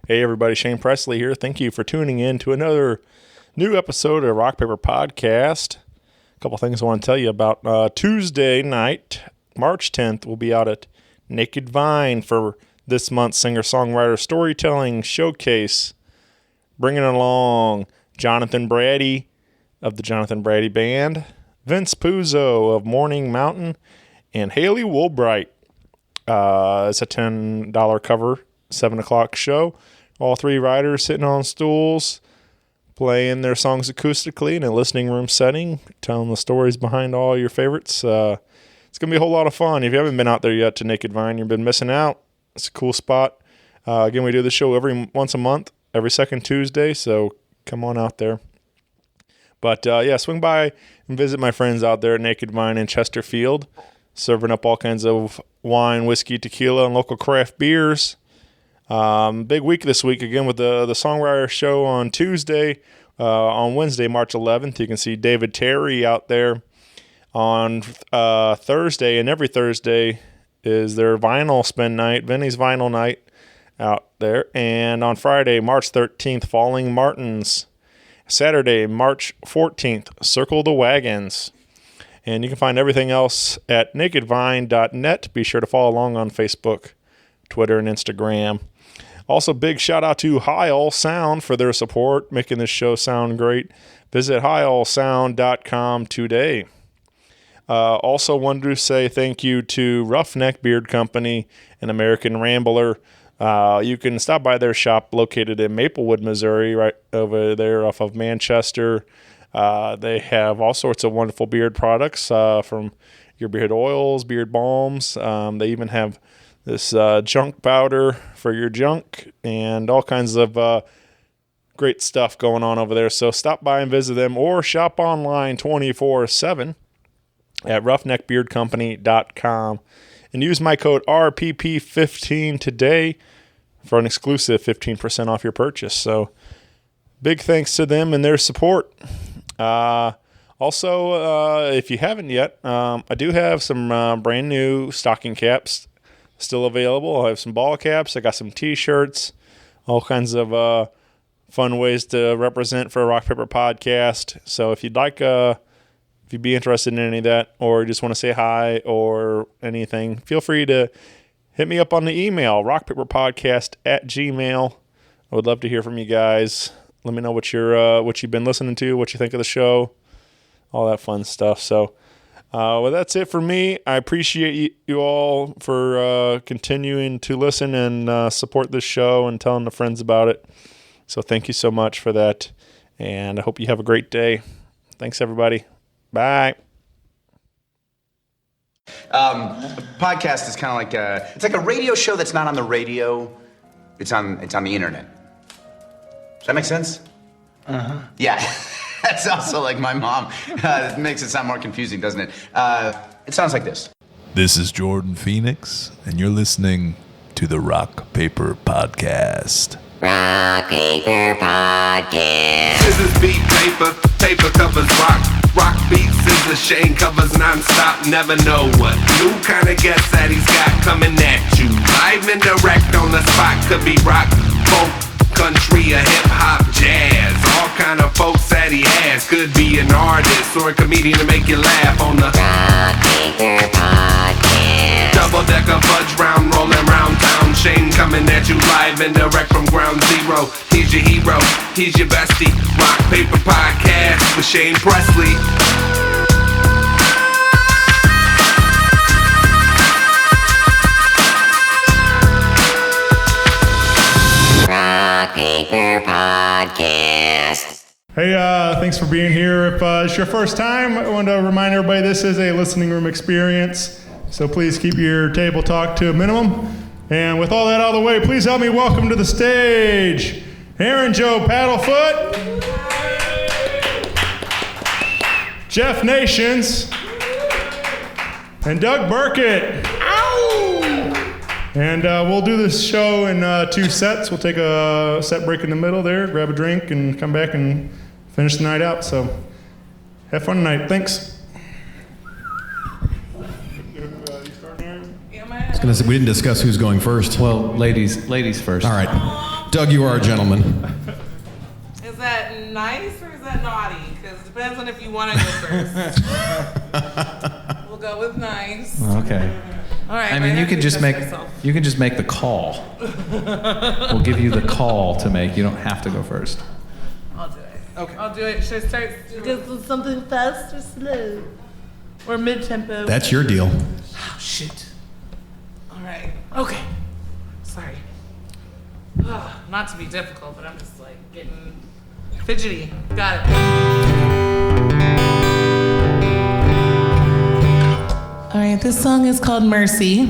Hey everybody, Shane Presley here. Thank you for tuning in to another new episode of Rock Paper Podcast. A couple things I want to tell you about. Tuesday night, March 10th, we'll be out at Naked Vine for this month's Singer Songwriter Storytelling Showcase. Bringing along Jonathan Brady of the Jonathan Brady Band, Vince Puzo of Morning Mountain, and Haley Woolbright. It's a $10 cover, 7 o'clock show. All three writers sitting on stools, playing their songs acoustically in a listening room setting, telling the stories behind all your favorites. It's going to be a whole lot of fun. If you haven't been out there yet to Naked Vine, you've been missing out. It's a cool spot. Again, we do the show once a month, every second Tuesday, so come on out there. But swing by and visit my friends out there at Naked Vine in Chesterfield, serving up all kinds of wine, whiskey, tequila, and local craft beers. Big week this week, again, with the Songwriter Show on Tuesday. On Wednesday, March 11th, you can see David Terry out there. On Thursday, and every Thursday is their vinyl spin night, Vinny's Vinyl Night out there. And on Friday, March 13th, Falling Martins. Saturday, March 14th, Circle the Wagons. And you can find everything else at nakedvine.net. Be sure to follow along on Facebook, Twitter, and Instagram. Also, big shout out to High All Sound for their support, making this show sound great. Visit highallsound.com today. Also wanted to say thank you to Roughneck Beard Company and American Rambler. You can stop by their shop located in Maplewood, Missouri, right over there off of Manchester. They have all sorts of wonderful beard products, from your beard oils, beard balms. They even have this junk powder for your junk and all kinds of great stuff going on over there. So stop by and visit them or shop online 24/7 at roughneckbeardcompany.com and use my code RPP15 today for an exclusive 15% off your purchase. So big thanks to them and their support. Also, if you haven't yet, I do have some brand new stocking caps still available. I have some ball caps. I got some t-shirts, all kinds of fun ways to represent for a Rock Paper Podcast. So if you'd like, if you'd be interested in any of that, or just want to say hi or anything, feel free to hit me up on the email, rockpaperpodcast@gmail.com. I would love to hear from you guys. Let me know what you've been listening to, what you think of the show, all that fun stuff. So, that's it for me. I appreciate you all for continuing to listen and support this show and telling the friends about it. So thank you so much for that, and I hope you have a great day. Thanks, everybody. Bye. Podcast is kind of like it's like a radio show that's not on the radio. It's on the internet. Does that make sense? Uh-huh. Yeah. That's also like my mom. It makes it sound more confusing, doesn't it? It sounds like this. This is Jordan Phoenix, and you're listening to the Rock Paper Podcast. Rock Paper Podcast. This is beat paper, paper covers rock. Rock beats, scissors, Shane covers non-stop. Never know what new kind of guest that he's got coming at you. Live and direct on the spot. Could be rock, folk, country, or hip-hop, jazz. All kind of folks that he has. Could be an artist or a comedian to make you laugh on the Rock Paper Podcast. double-decker fudge round, rolling round town. Shane coming at you live and direct from ground zero. He's your hero, he's your bestie. Rock Paper Podcast with Shane Presley. Rock Paper Podcast. Hey, thanks for being here. If it's your first time, I want to remind everybody this is a listening room experience, so please keep your table talk to a minimum. And with all that out of the way, please help me welcome to the stage Erin Jo Paddlefoot, Jeff Nations, and Doug Byrkit. And we'll do this show in 2 sets. We'll take a set break in the middle there, grab a drink, and come back and finish the night out. So have fun tonight. Thanks. I was going to say, we didn't discuss who's going first. Well, ladies first. All right. Doug, you are a gentleman. Is that nice or is that naughty? Because it depends on if you want to go first. We'll go with nice. Okay. All right. I mean, you can just make the call. We'll give you the call to make. You don't have to go first. I'll do it. Okay. I'll do it. Should I start just with something fast or slow? Or mid-tempo? That's your deal. Oh, shit. All right. Okay. Sorry. Not to be difficult, but I'm just like getting fidgety. Got it. All right, this song is called Mercy.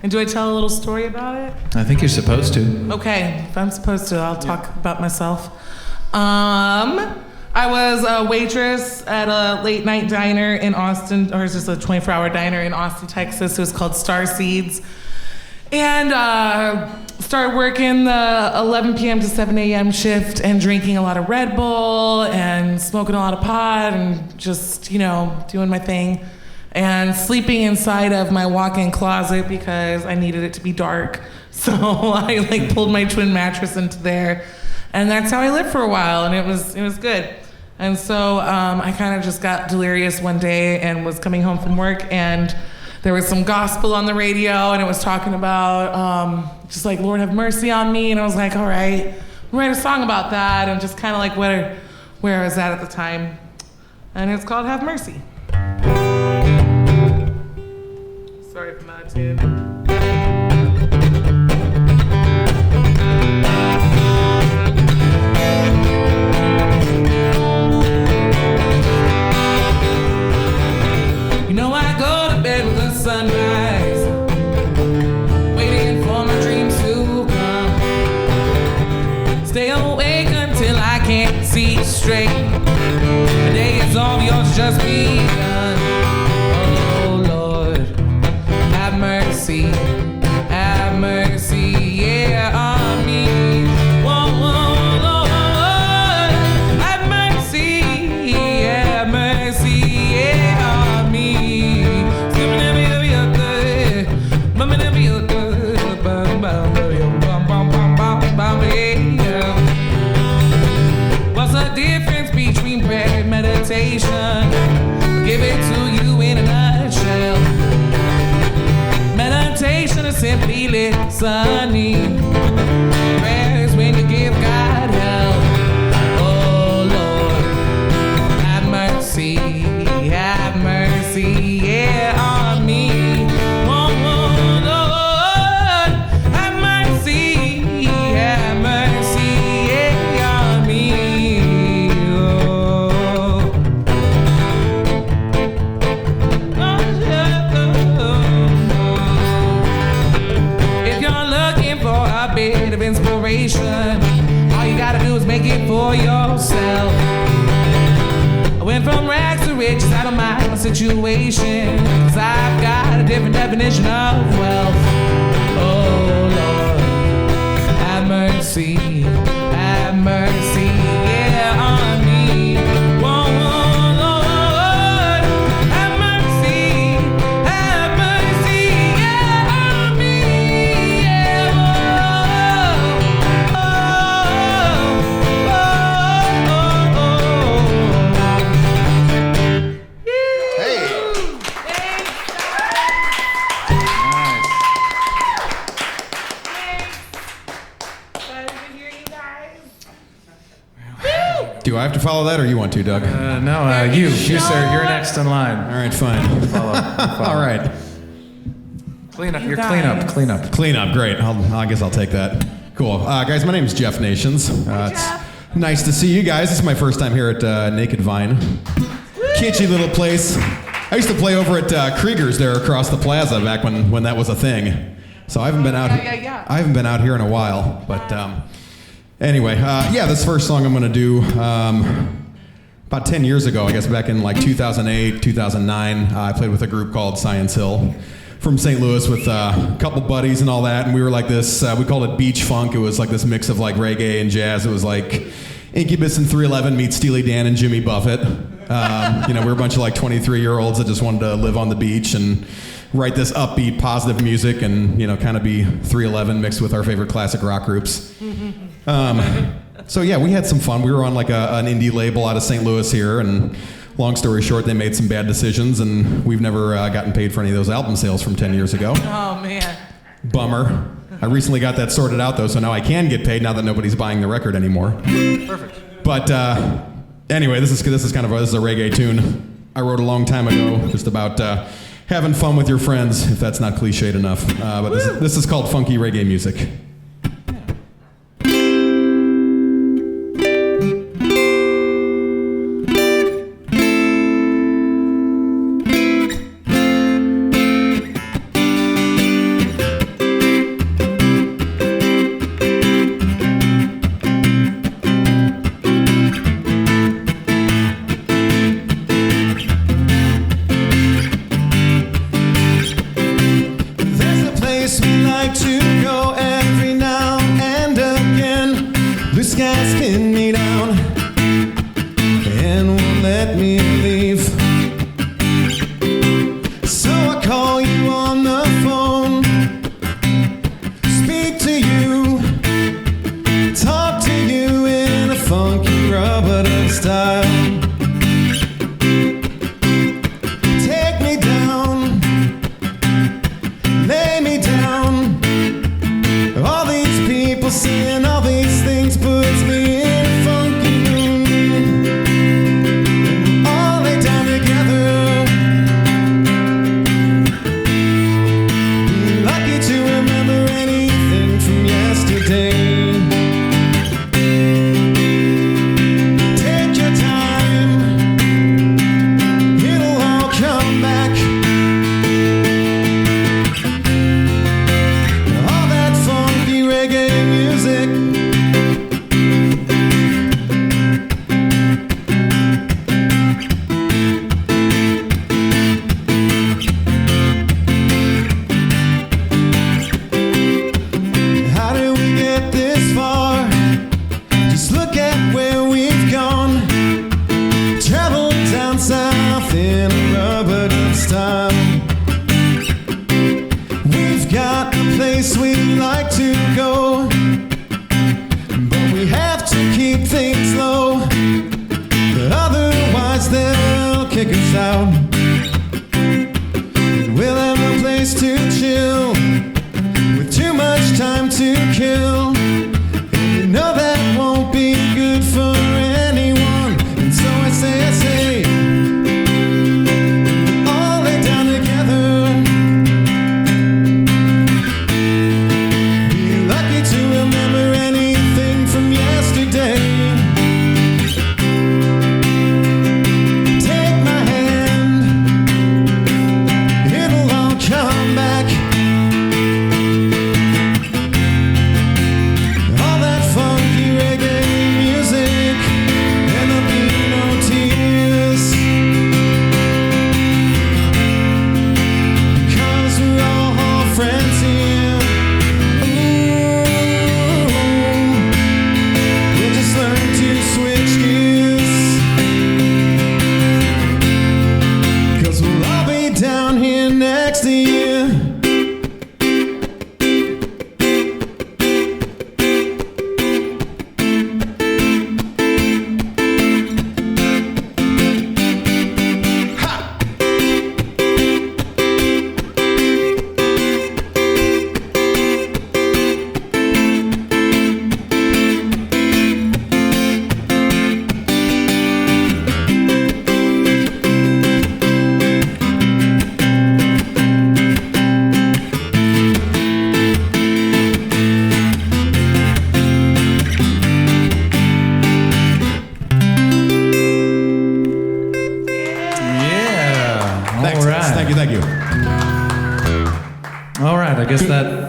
And do I tell a little story about it? I think you're supposed to. Okay, if I'm supposed to, I'll talk about myself. I was a waitress at a late night diner in Austin, or it's just a 24-hour diner in Austin, Texas. It was called Star Seeds. And started working the 11 p.m. to 7 a.m. shift and drinking a lot of Red Bull and smoking a lot of pot and just, doing my thing. And sleeping inside of my walk-in closet because I needed it to be dark. So I pulled my twin mattress into there. And that's how I lived for a while, and it was good. And so I kind of just got delirious one day and was coming home from work, and there was some gospel on the radio, and it was talking about just Lord have mercy on me, and I was like, all right, I'll write a song about that, and just kind of where I was at the time. And it's called Have Mercy. Sorry if I'm out of tune. I go to bed with the sunrise, waiting for my dreams to come. Stay awake until I can't see straight. The day is all yours, just begun. Oh Lord, have mercy, yeah, on me. Whoa, whoa, Lord, have mercy, yeah, on me. What's the difference between prayer and meditation? Give it to you in a nutshell. Meditation is simply listening. Prayer is when you give God help. Oh Lord, have mercy, yeah, on me. Oh Lord, have mercy, yeah, on me. Oh. If you're looking for a bit of inspiration, all you gotta do is make it for yourself. I went from rags to riches, I don't mind my situation, 'cause I've got a different definition of wealth. Oh Lord, have mercy, yeah, on me. Whoa, Lord, have mercy, yeah, on me. Yeah, Hey. Do I have to follow that, or you want to, Doug? No, you, sir, you're next in line. All right, fine. Follow. All right. Clean up. Clean up. Great. I guess I'll take that. Cool. Guys, my name is Jeff Nations. It's nice to see you guys. This is my first time here at Naked Vine. Kitschy little place. I used to play over at Krieger's there across the plaza back when that was a thing. So I haven't been out. Yeah. I haven't been out here in a while. But anyway, this first song I'm gonna do. About 10 years ago, I guess back in 2008, 2009, I played with a group called Science Hill from St. Louis with a couple buddies and all that, and we were like this, we called it beach funk. It was like this mix of reggae and jazz. It was like Incubus and 311 meets Steely Dan and Jimmy Buffett. We were a bunch of 23-year-olds that just wanted to live on the beach and write this upbeat, positive music and, kind of be 311 mixed with our favorite classic rock groups. So yeah, we had some fun. We were on like an indie label out of St. Louis here, and long story short, they made some bad decisions, and we've never gotten paid for any of those album sales from 10 years ago. Oh, man. Bummer. I recently got that sorted out though, so now I can get paid now that nobody's buying the record anymore. Perfect. But anyway, this is a reggae tune I wrote a long time ago, just about having fun with your friends, if that's not cliched enough. But this is called funky reggae music.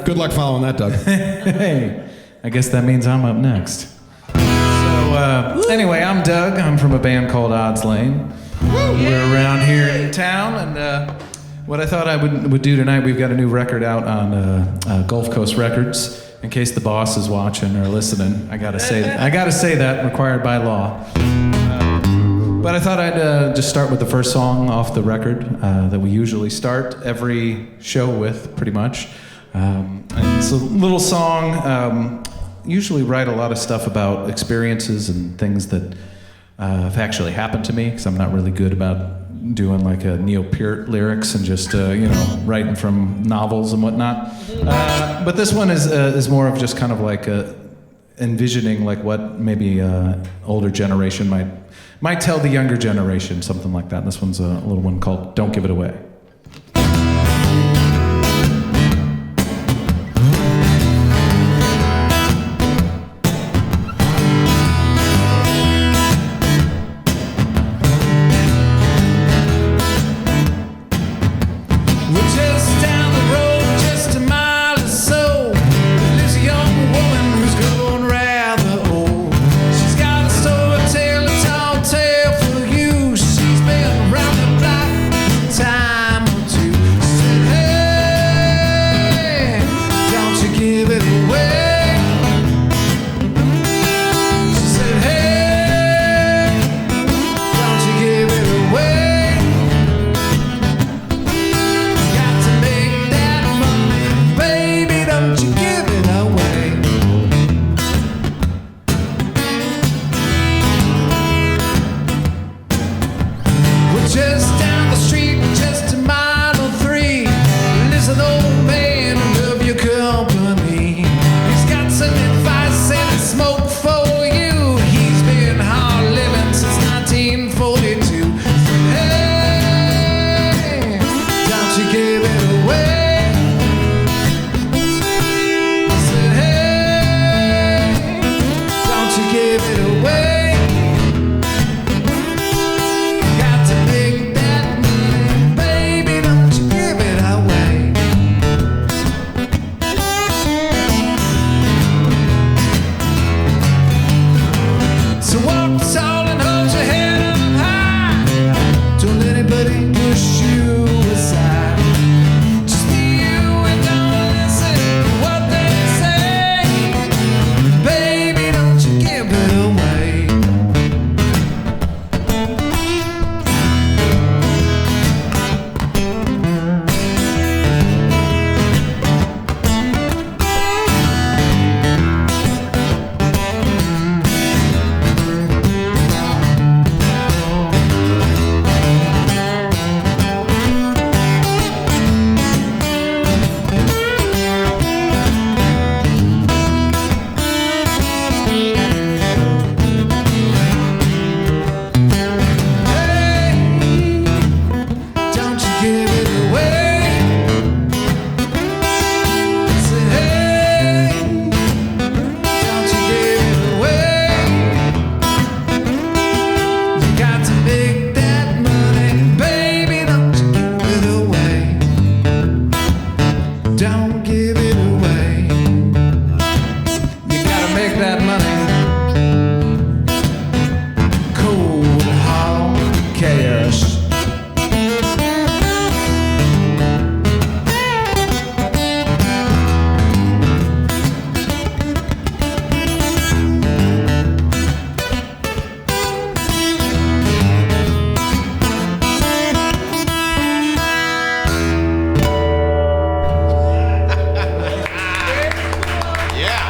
Good luck following that, Doug. Hey, I guess that means I'm up next. So, anyway, I'm Doug. I'm from a band called Odds Lane. We're around here in town, and what I thought I would do tonight, we've got a new record out on Gulf Coast Records. In case the boss is watching or listening, I gotta say that, required by law. But I thought I'd just start with the first song off the record that we usually start every show with, pretty much. And it's a little song usually write a lot of stuff about experiences and things that have actually happened to me, because I'm not really good about doing like a Neil Peart lyrics and just writing from novels and whatnot. But this one is more of just kind of like envisioning like what maybe older generation might tell the younger generation, something like that. And this one's a little one called "Don't Give It Away."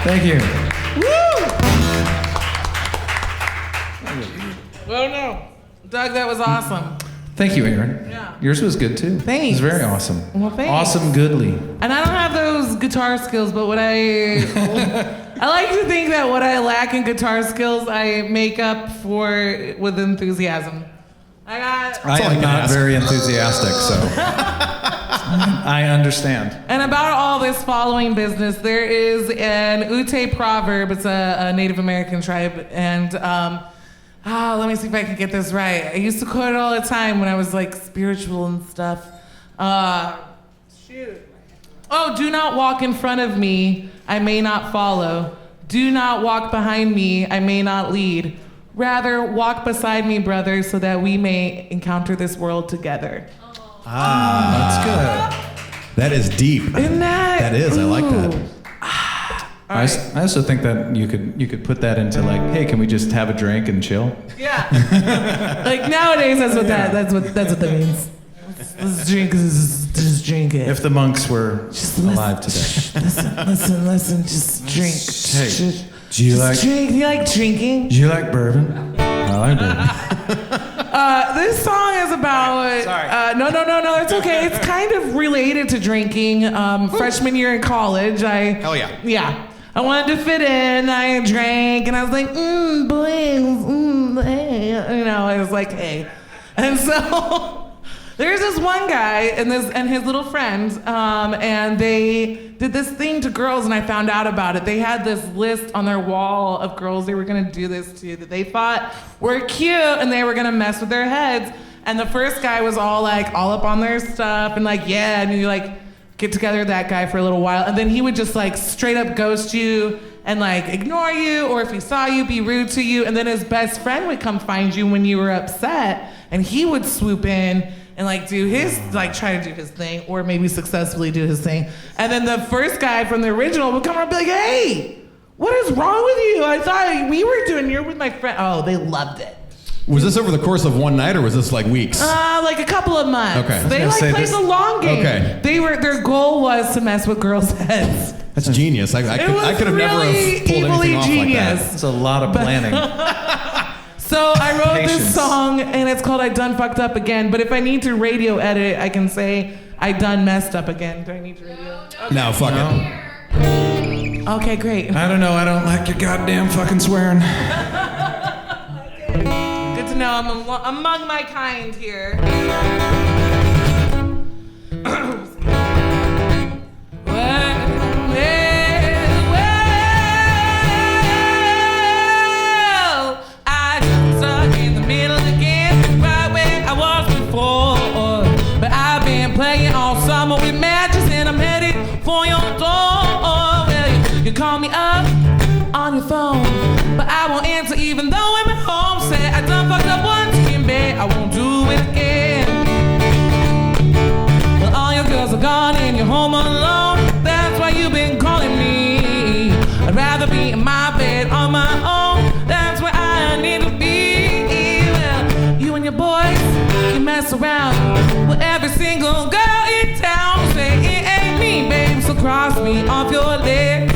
Thank you. Woo! Oh no, Doug, that was awesome. Thank you, Erin. Yeah. Yours was good too. Thanks. It was very awesome. Well, thanks. Awesome goodly. And I don't have those guitar skills, but what I like to think that what I lack in guitar skills, I make up for with enthusiasm. I am not very enthusiastic, so I understand. And about all this following business, there is an Ute proverb. It's a Native American tribe, and let me see if I can get this right. I used to quote it all the time when I was like spiritual and stuff. Shoot. Oh, do not walk in front of me, I may not follow. Do not walk behind me, I may not lead. Rather, walk beside me, brother, so that we may encounter this world together. That's good. That is deep. Isn't that? That is. I like that. I also think that you could put that into like, hey, can we just have a drink and chill? Yeah. Like nowadays, that's what that means. Let's drink. Just drink it. If the monks were Just alive today. Listen. Just drink. Hey, do you like drink? Do you like drinking? Do you like bourbon? I like bourbon. This song is about. Sorry. No. It's okay. It's kind of related to drinking. Freshman year in college, Hell yeah. Yeah. I wanted to fit in. I drank, and I was like, boys, hey. I was like, hey. And so there's this one guy and his little friends, and they did this thing to girls, and I found out about it. They had this list on their wall of girls they were gonna do this to that they thought were cute, and they were gonna mess with their heads. And the first guy was all up on their stuff, and like, yeah, and you like get together with that guy for a little while, and then he would just like straight up ghost you and like ignore you, or if he saw you, be rude to you, and then his best friend would come find you when you were upset, and he would swoop in and like do his, like try to do his thing, or maybe successfully do his thing. And then the first guy from the original would come around and be like, hey, what is wrong with you? I thought we were doing, you're with my friend. Oh, they loved it. Was this over the course of one night, or was this like weeks? Like a couple of months. Okay. They like played the long game. Okay. Their goal was to mess with girls' heads. That's genius. I could have never really have pulled anything off like that. It's a lot of planning. So I wrote this Patience. song, and it's called I Done Fucked Up Again. But if I need to radio edit it, I can say I done messed up again. Do I need to radio? Okay. No, fuck it. Okay, great. I don't know. I don't like your goddamn fucking swearing. Good to know I'm among my kind here. For your door, well, you call me up on your phone, but I won't answer even though I'm at home. Say I done fucked up once in bed, I won't do it again. Well, all your girls are gone and you're home alone. That's why you've been calling me. I'd rather be in my bed on my own. That's where I need to be. Well, you and your boys, you mess around with every single girl in town. Say it ain't me, babe, so cross me off your list.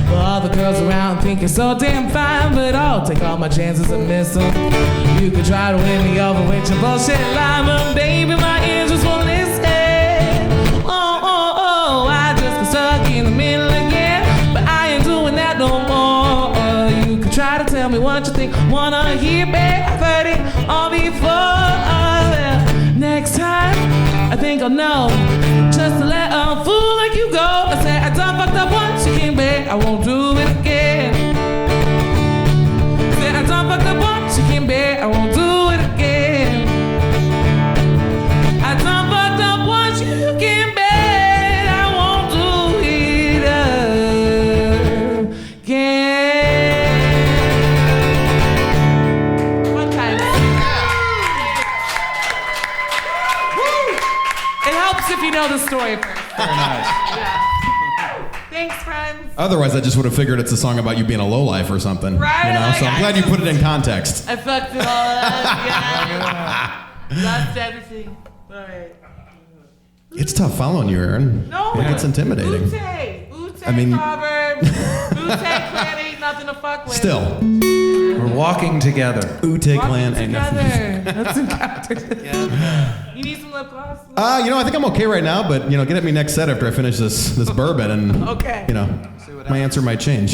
Well, all the girls around think you're so damn fine, but I'll take all my chances and miss them. You could try to win me over with your bullshit line, but baby, my ears just won't listen. Oh, I just got stuck in the middle again, but I ain't doing that no more. You could try to tell me what you think, wanna hear, babe, I've heard it all before. Next time, I think I'll know. Just to let a fool like you go. I said I done fucked up once, you can't bet I won't do it again. Said I done fucked up once, you can't bet I won't do it again. I done fucked up once, you can't bet I won't do it again. One time. It helps if you know the story first. Very nice. Yeah. Thanks, friends. Otherwise, I just would have figured it's a song about you being a lowlife or something. Right, You know? So I'm glad you put it in context. I fucked it all up. Yeah. Lost everything. All right. It's tough following you, Erin. No. Like, it's intimidating. Ute I mean- proverb. Ute clan ain't nothing to fuck with. Still. We're walking together. Ute Walking clan ain't nothing. together. Let's encounter together. You need some lip gloss? I think I'm okay right now, but get at me next set after I finish this bourbon, and Okay. my answer might change.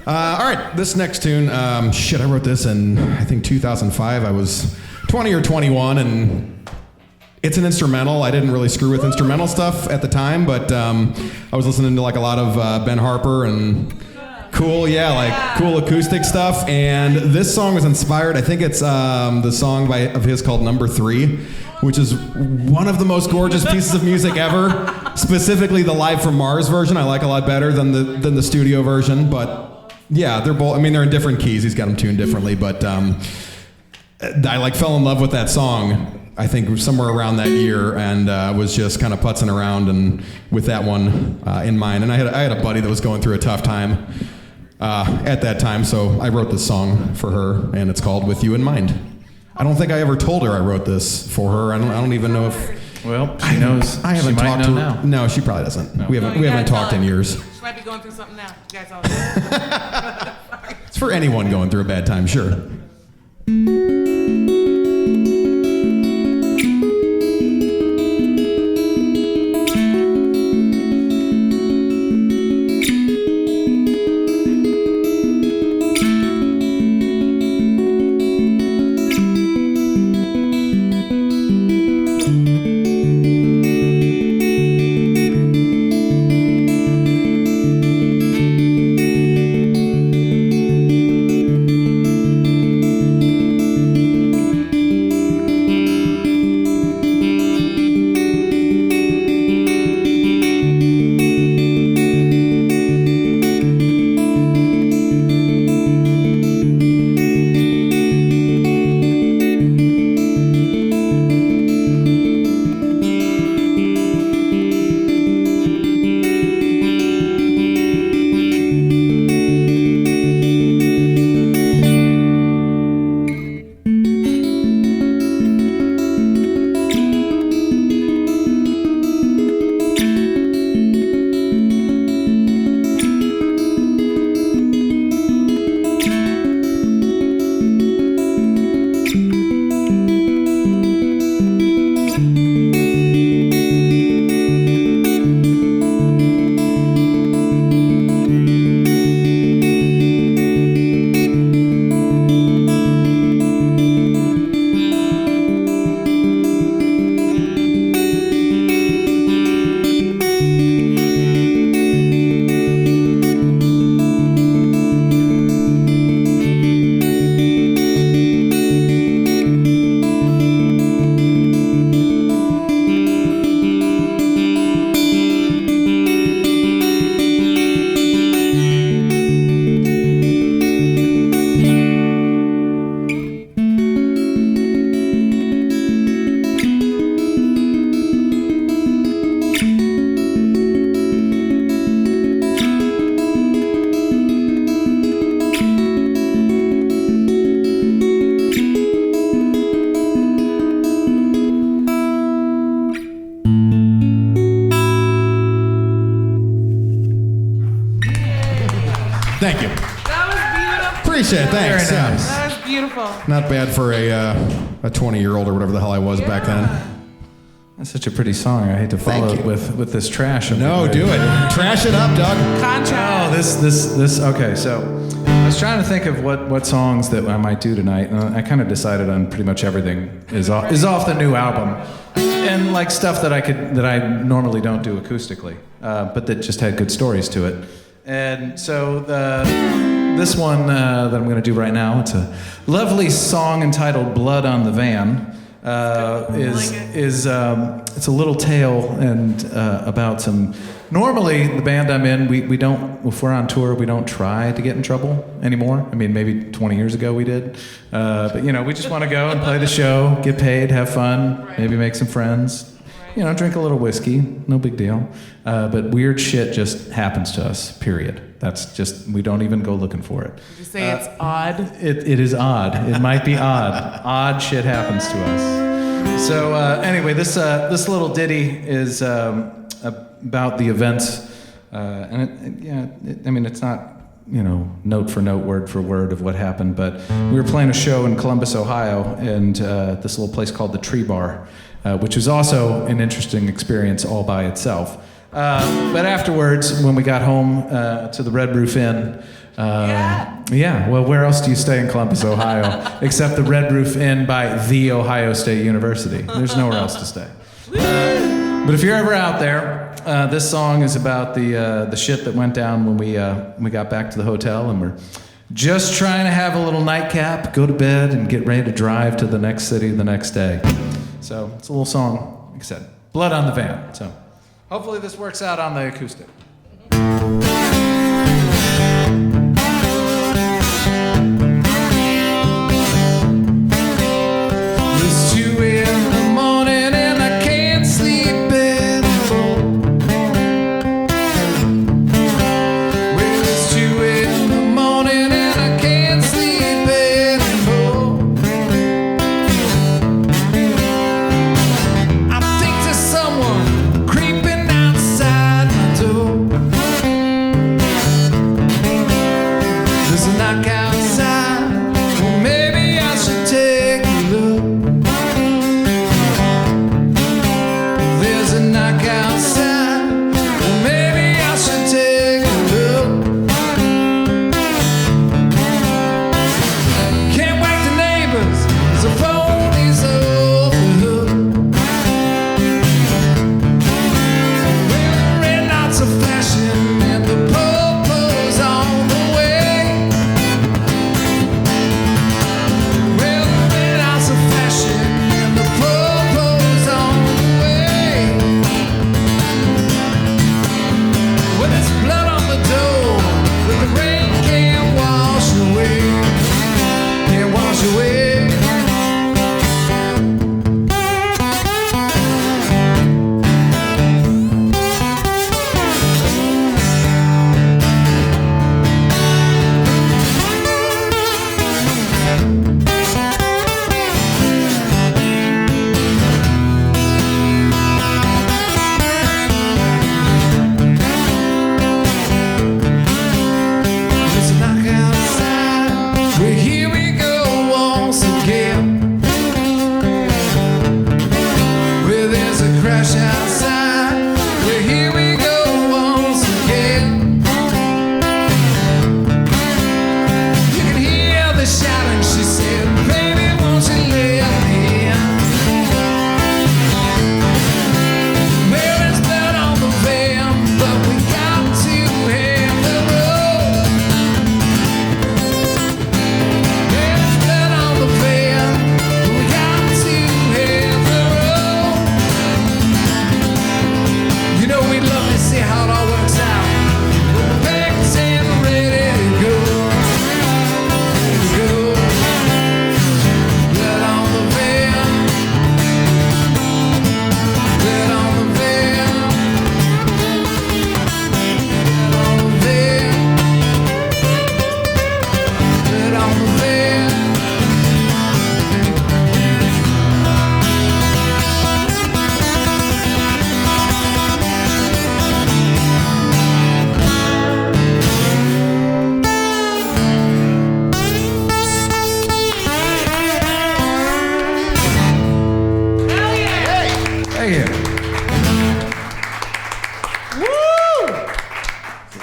All right, this next tune, I wrote this in I think 2005. I was 20 or 21, and it's an instrumental. I didn't really screw with instrumental stuff at the time, but I was listening to like a lot of Ben Harper and cool acoustic stuff. And this song was inspired. I think it's the song of his called Number 3, which is one of the most gorgeous pieces of music ever. Specifically, the Live from Mars version I like a lot better than the studio version. But yeah, they're both. I mean, they're in different keys. He's got them tuned differently, but I fell in love with that song. I think somewhere around that year, and was just kind of putzing around and with that one in mind. And I had a buddy that was going through a tough time at that time, so I wrote this song for her, and it's called "With You in Mind." I don't think I ever told her I wrote this for her. I don't even know if. Well, she knows. I haven't she might talked to know her. now. No, she probably doesn't. No. We haven't talked in years. She might be going through something now. You guys all. It's for anyone going through a bad time, sure. Thank you. That was beautiful. Appreciate it. Thanks. Very nice. That was beautiful. Not bad for a 20-year-old or whatever the hell I was back then. That's such a pretty song. I hate to follow Thank it you. with this trash. No, do it. Trash it up, Doug. Contract. Oh, this. Okay, so I was trying to think of what songs that I might do tonight, and I kind of decided on pretty much everything is off the new album, and like stuff that I normally don't do acoustically, but that just had good stories to it. And so this one that I'm going to do right now, it's a lovely song entitled "Blood on the Van." It's a little tale and about some. Normally, the band I'm in, we don't. If we're on tour, we don't try to get in trouble anymore. I mean, maybe 20 years ago we did, but we just want to go and play the show, get paid, have fun, maybe make some friends. Drink a little whiskey, no big deal. But weird shit just happens to us. Period. That's just we don't even go looking for it. Did you say it's odd? It is odd. It might be odd. Odd shit happens to us. So anyway, this little ditty is about the events, and it's not note for note, word for word of what happened, but we were playing a show in Columbus, Ohio, and this little place called the Tree Bar, which was also an interesting experience all by itself. But afterwards, when we got home to the Red Roof Inn, well, where else do you stay in Columbus, Ohio, except the Red Roof Inn by The Ohio State University? There's nowhere else to stay. But if you're ever out there, this song is about the shit that went down when we got back to the hotel, and we're just trying to have a little nightcap, go to bed, and get ready to drive to the next city the next day. So it's a little song, like I said, Blood on the Van. So hopefully this works out on the acoustic. It's 2 in the morning and I can't sleep anymore. Well, it's 2 in the morning and I can't sleep anymore. There's a knockout sign. Well, maybe I should take a look. There's a knockout sign. Well, maybe I should take a look. Can't wake the neighbors. There's a phone is over the hook. Well, the red lights are flashing and the popo's on the way. Well, the red lights are flashing and the popo's on the way. Well, there's blood on the door, but the rain can't wash away. Can't wash away. There's a knockout sign. Well, here we go once again. Well, there's a crash outside. Well, here we go once again. You can hear the shouting. She said, "Baby, won't you let me in?" Well, there's blood on the van, but we got to have the road. There's blood on the van, but we got to have the road. You know we'd love to see how it all works out. When the bags and ready to go. Ready to go. Blood on the van. Blood on the van. Blood on the van. Blood on the van. Thank you.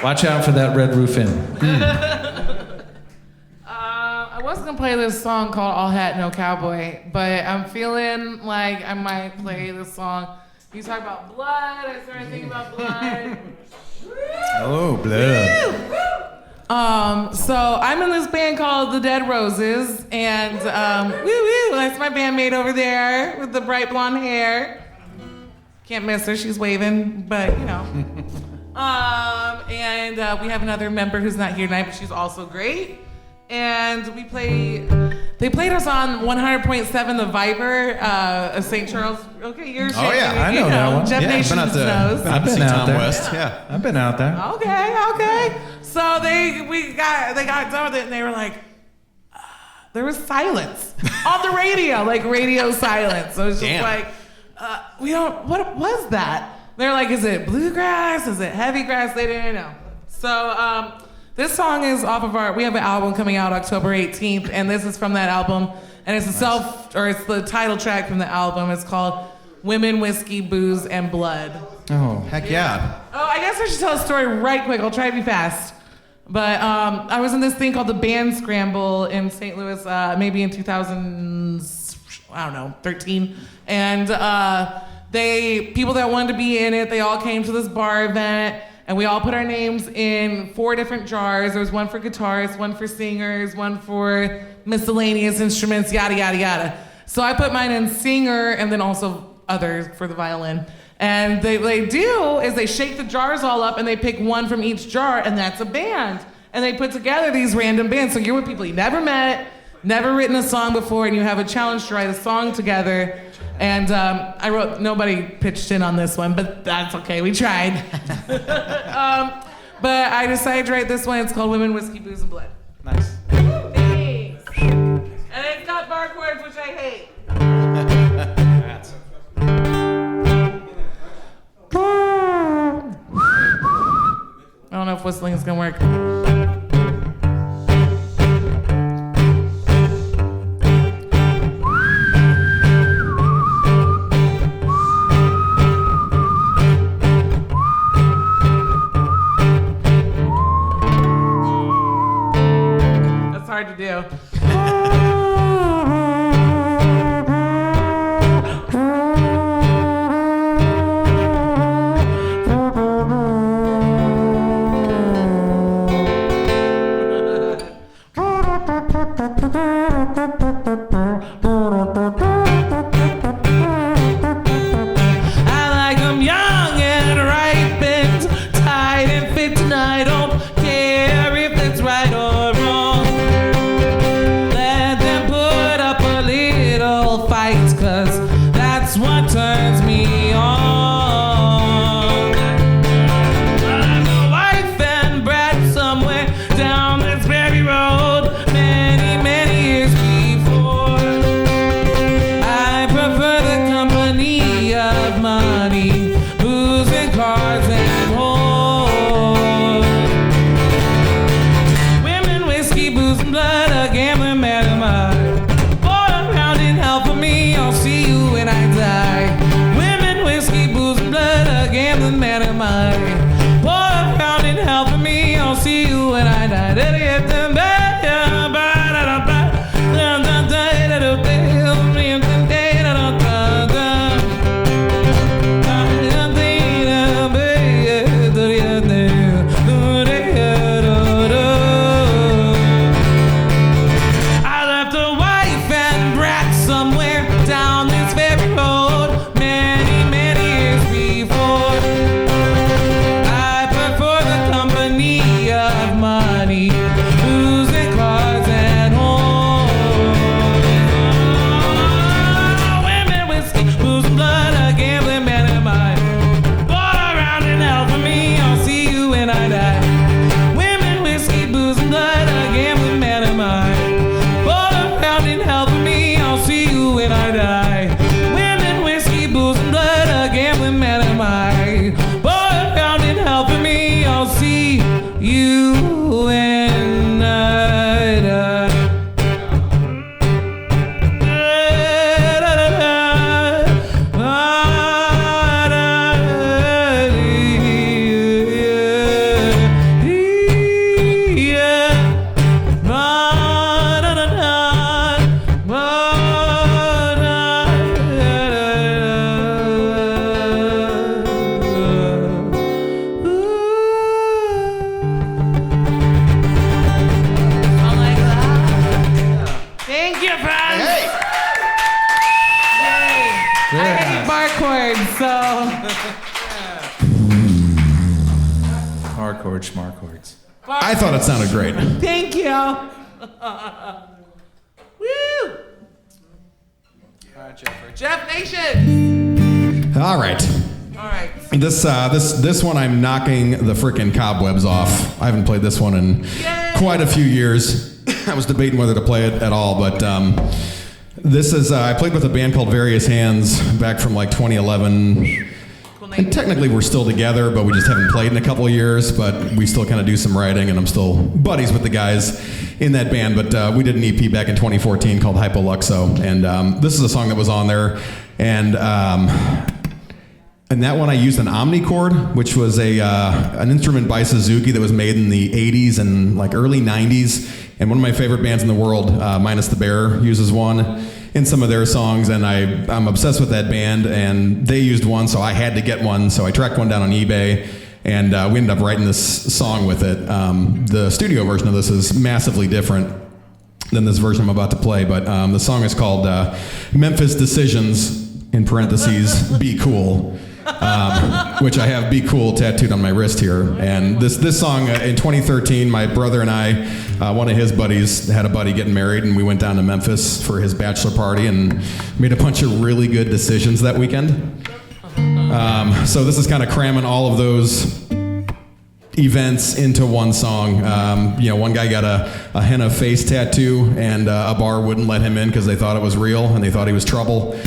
Watch out for that Red Roof Inn. I was gonna play this song called All Hat No Cowboy, but I'm feeling like I might play this song. You talk about blood, I started thinking about blood. Oh, blood. So I'm in this band called The Dead Roses, and woo woo, that's my bandmate over there with the bright blonde hair. Can't miss her, she's waving, but you know. And we have another member who's not here tonight, but she's also great. And they played us on 100.7 The Viper of St. Charles. Okay, you're shaking. Oh, yeah, I know that one. Jeff Yeah, Nation knows. I've been out there. West. Yeah. I've been out there. Okay. So they got done with it, and they were like, there was silence on the radio, like radio silence. So it's just like, what was that? They're like, is it bluegrass? Is it heavy grass? They didn't know. So this song is off of we have an album coming out October 18th, and this is from that album, and it's it's the title track from the album. It's called Women, Whiskey, Booze, and Blood. Oh. Heck yeah. Oh, I guess I should tell a story right quick. I'll try to be fast. But I was in this thing called the Band Scramble in St. Louis, maybe in 2013. And people that wanted to be in it, they all came to this bar event, and we all put our names in 4 different jars. There was one for guitarists, one for singers, one for miscellaneous instruments, yada, yada, yada. So I put mine in singer and then also others for the violin. And they do is they shake the jars all up and they pick one from each jar, and that's a band. And they put together these random bands. So you're with people you never met, never written a song before, and you have a challenge to write a song together. And nobody pitched in on this one, but that's okay, we tried. But I decided to write this one. It's called Women, Whiskey, Booze, and Blood. Nice. Thanks. And it's got bar chords, which I hate. I don't know if whistling is gonna work. hard to do. I like 'em young and ripe and tight and fit, and I don't care if it's right or wrong. Let them put up a little fight, 'cause that's what turns me on. I'm a wife and brat somewhere down this very road, many, many years before. I prefer the company of money, booze and cars and whores. Women, whiskey, booze and blood, a gambling man am I. Boy, around in hell for me, I'll see you when I die. Women, whiskey, booze and blood, a gambling man am I. Boy, around in hell for me, I'll see you when I die. I left a wife and brat somewhere down this very road, many, many years before. I prefer the company of money, booze and cars and whores. Women, whiskey, booze and blood, a gambling man am I. Boy, around in hell for me, I'll see you when I die. Women, whiskey, booze and blood, a gambling man am I. Boy, around in hell for me, I'll see you when I die. Women, whiskey, booze and blood, a gambling man am I. Boy, around in hell for me, I'll see you when I die. Thank you, friends. Hey. I hate bar chords, so Hard chords, smart chords. I thought it sounded great. thank you. Woo! All right, Jeff Nation. All right. All right. This one I'm knocking the frickin' cobwebs off. I haven't played this one in Yay! quite a few years. I was debating whether to play it at all, but this is I played with a band called Various Hands back from like 2011. Cool And name. technically we're still together, but we just haven't played in a couple of years, but we still kind of do some writing, and I'm still buddies with the guys in that band. But we did an EP back in 2014 called Hypoluxo, and this is a song that was on there, and that one I used an omnichord, which was an instrument by Suzuki that was made in the 80s and like early 90s, and one of my favorite bands in the world, Minus the Bear, uses one in some of their songs, and I'm obsessed with that band, and they used one, so I had to get one, so I tracked one down on eBay, and we ended up writing this song with it. The studio version of this is massively different than this version I'm about to play, but the song is called Memphis Decisions, in parentheses, Be Cool. Which I have "Be Cool" tattooed on my wrist here. And this song in 2013, my brother and I, one of his buddies had a buddy getting married, and we went down to Memphis for his bachelor party and made a bunch of really good decisions that weekend. So this is kind of cramming all of those events into one song. One guy got a henna face tattoo, and a bar wouldn't let him in because they thought it was real and they thought he was trouble.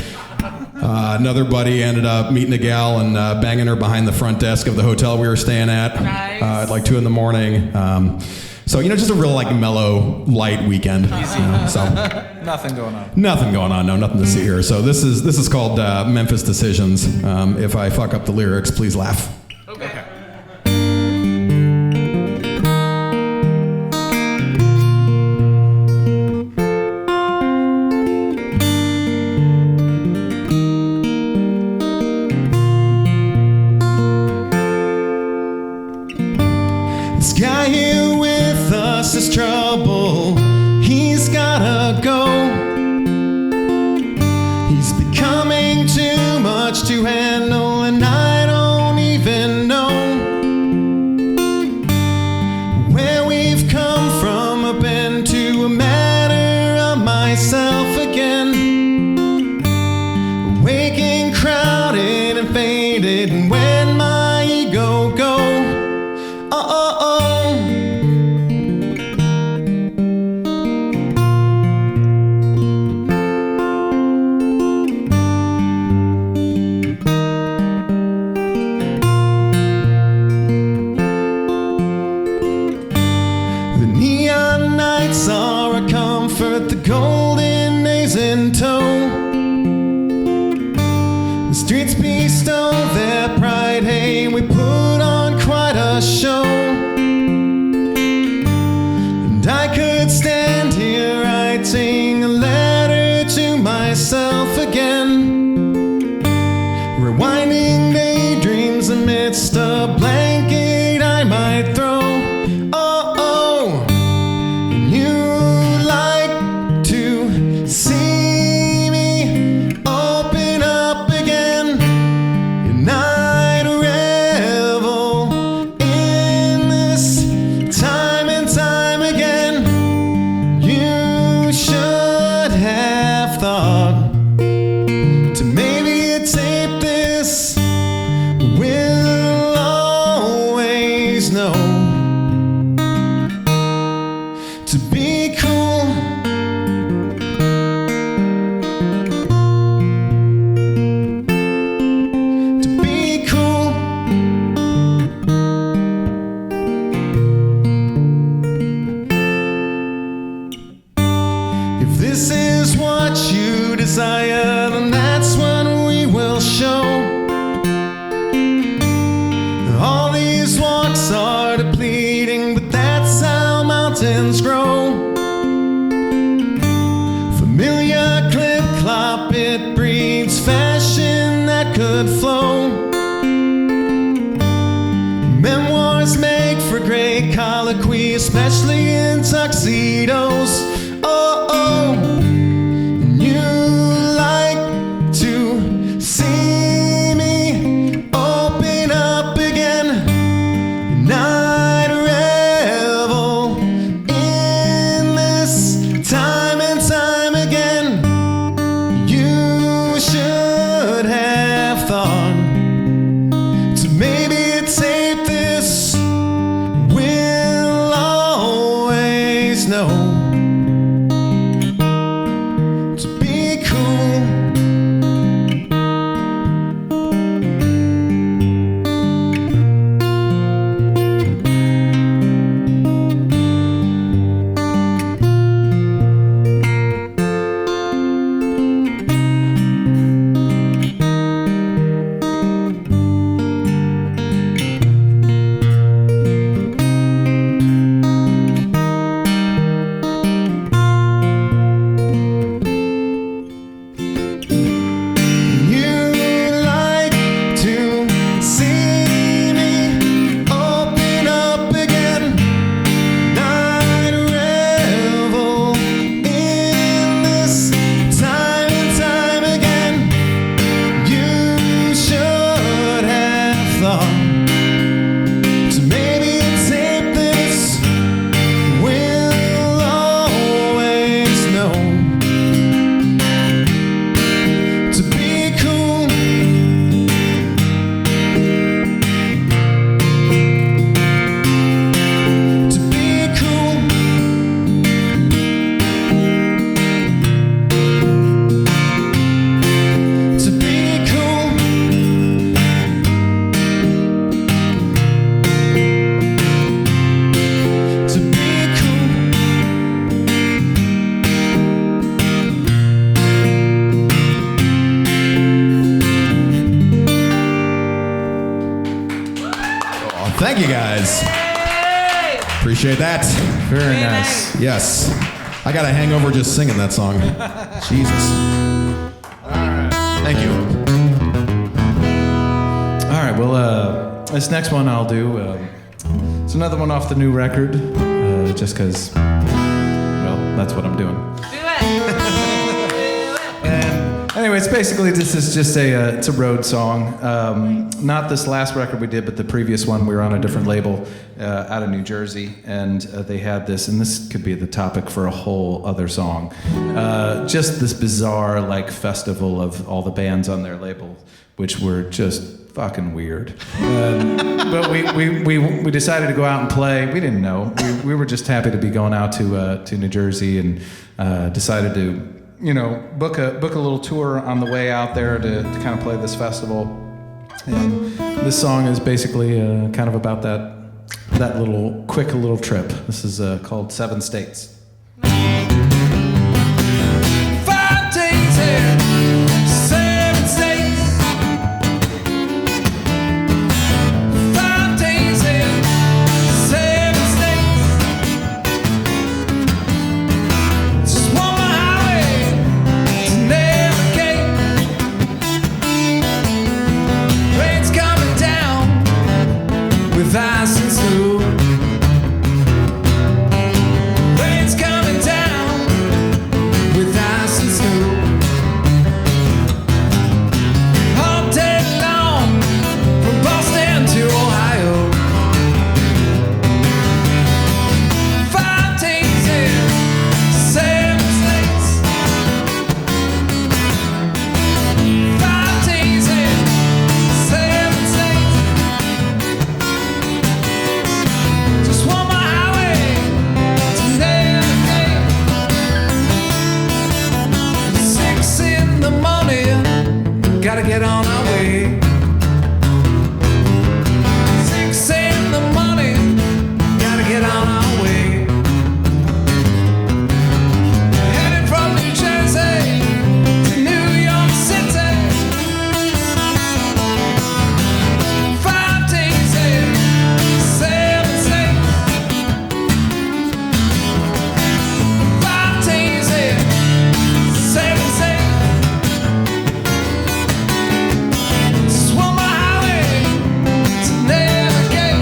Another buddy ended up meeting a gal and banging her behind the front desk of the hotel we were staying at at like 2 a.m. So just a real like mellow, light weekend. So Nothing going on. nothing going on, no, nothing to see here. So this is called Memphis Decisions. If I fuck up the lyrics, please laugh. Okay. trouble. He's gotta go. He's becoming too much to handle, and I don't even know where we've come from. I've been to a matter of myself again. Waking crowded and faded, and when my ego go, the golden days in tow. The streets bestow their pride. Hey, we put on quite a show. And I could stand here writing a letter to myself again, rewinding daydreams amidst a blanket I might throw. Especially in tuxedos. And you like to see me open up again, and I'd revel in this time and time again. You should have thought to maybe tape this. Know to be cool. Thank you guys. Yay! Appreciate that. Very nice. Yes. I got a hangover just singing that song. Jesus. All right. Thank you. All right. Well, this next one I'll do. It's another one off the new record, just because that's what I'm doing. Do it. And anyway, it's basically this is just it's a road song. Not this last record we did, but the previous one. We were on a different label out of New Jersey, and they had this, and this could be the topic for a whole other song. Just this bizarre like festival of all the bands on their label, which were just fucking weird. But we decided to go out and play. We didn't know. We were just happy to be going out to New Jersey, and decided to, book a little tour on the way out there to kind of play this festival. And this song is basically kind of about that little quick little trip. This is called 7 States. 5 days in 7 states. 5 days in 7 states. Just one more highway to navigate. Rain's coming down with ice and snow. Rain's coming down with ice and snow. All day long from Boston to Ohio. 5 days in 7 states. 5 days in 7 states. Just one more highway to navigate. 6 in the morning, gotta get on our way. 6 in the morning, gotta get on our way. Headed from New Jersey to New York City. 5 days in 7 states. 5 days in 7 states. Just one more highway to navigate.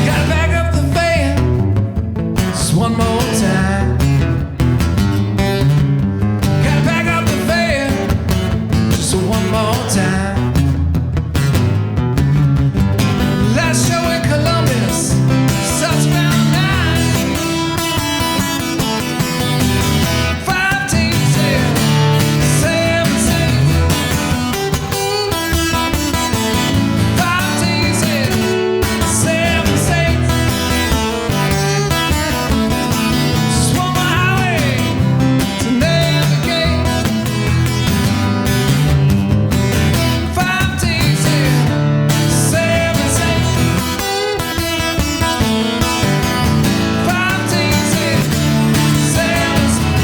Gotta back up the van just one more time. Gotta back up the van just one more time. Last show in Columbus, southbound 9. 5 days in 7 states. 5 days in 7 states. Just one more highway to navigate. 5 days in 7 states. 5 days in 7 states.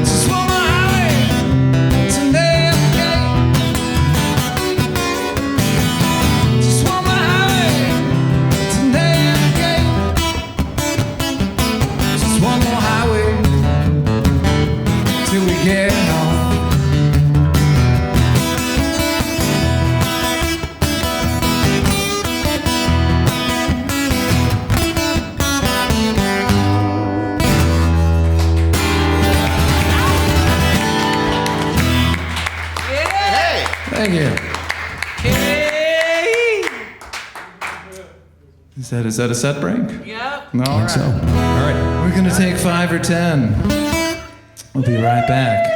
Just one more highway to navigate. Just one more highway to navigate. Just one more highway till we get home. Thank you. Hey. Is that a set break? Yep. No, all right. So, all right. We're gonna take 5 or 10. We'll be right back.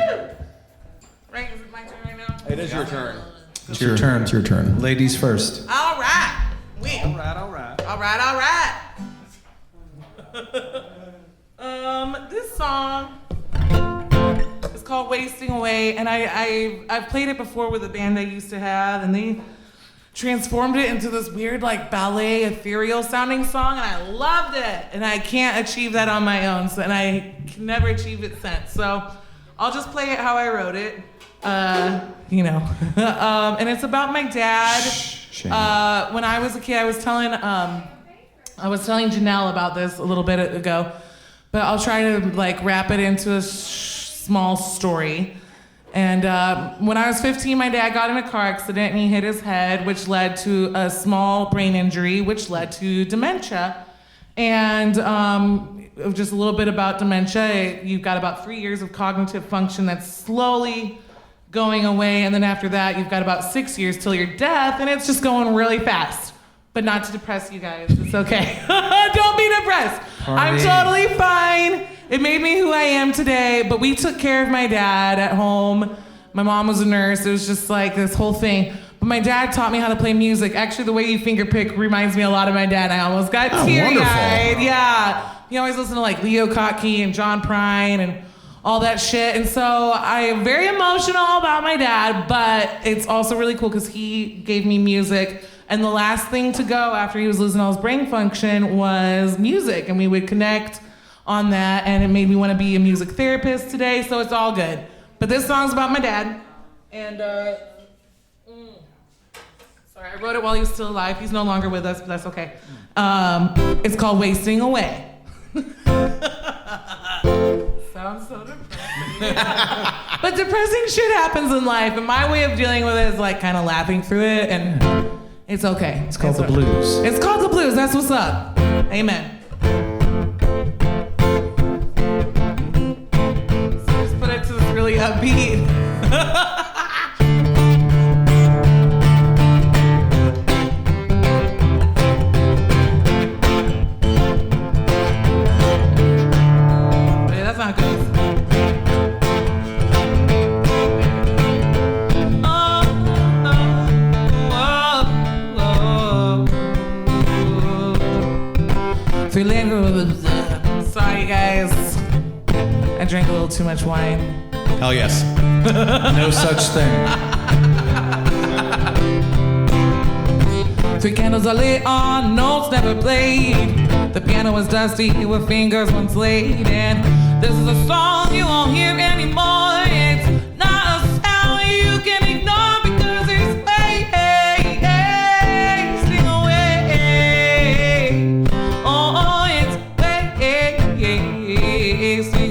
Right, is it my turn right now? It is your turn. It's your turn. It's your turn. Ladies first. All right. All right. All right. This song is called "Wasting Away," and I've played it before with a band I used to have, and they transformed it into this weird like ballet ethereal sounding song, and I loved it. And I can't achieve that on my own, and I can never achieve it since. So I'll just play it how I wrote it. you know. And it's about my dad. When I was a kid, I was telling Janelle about this a little bit ago, but I'll try to like wrap it into a small story. And when I was 15, my dad got in a car accident and he hit his head, which led to a small brain injury, which led to dementia. And just a little bit about dementia. You've got about 3 years of cognitive function that's slowly going away. And then after that, you've got about 6 years till your death. And it's just going really fast. But not to depress you guys. It's okay. Don't be depressed. Party. I'm totally fine. It made me who I am today. But we took care of my dad at home. My mom was a nurse. It was just like this whole thing. But my dad taught me how to play music. Actually, the way you finger pick reminds me a lot of my dad. I almost got teary-eyed. Yeah. You always listen to like Leo Kottke and John Prine and all that shit. And so I am very emotional about my dad, but it's also really cool because he gave me music. And the last thing to go after he was losing all his brain function was music. And we would connect on that. And it made me want to be a music therapist today. So it's all good. But this song's about my dad. And, sorry, I wrote it while he was still alive. He's no longer with us, but that's okay. It's called Wasting Away. Sounds so depressing. But depressing shit happens in life. And my way of dealing with it is like kind of laughing through it. And it's okay. It's called the blues. It's called the blues. That's what's up. Amen. So just put it to this really upbeat. Wait, that's not good. Sorry guys, I drank a little too much wine. Hell yes. No such thing. 3 candles are lit on, notes never played. The piano was dusty with fingers once laid. And this is a song you won't hear anymore. It's not a sound you can ignore because it's wasting away. Oh, it's wasting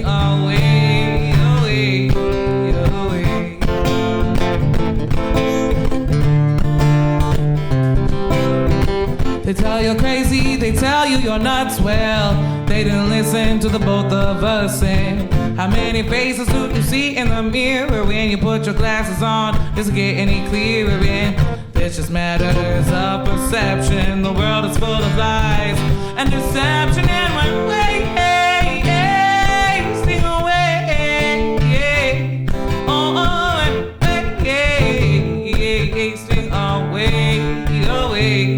away, away, away. They tell you're crazy, they tell you're nuts. Well, they didn't listen to the both of us. And how many faces do you see in the mirror when you put your glasses on? Does it get any clearer? And this just matters of perception. The world is full of lies and deception, and we're wasting away. Oh, wasting away, away.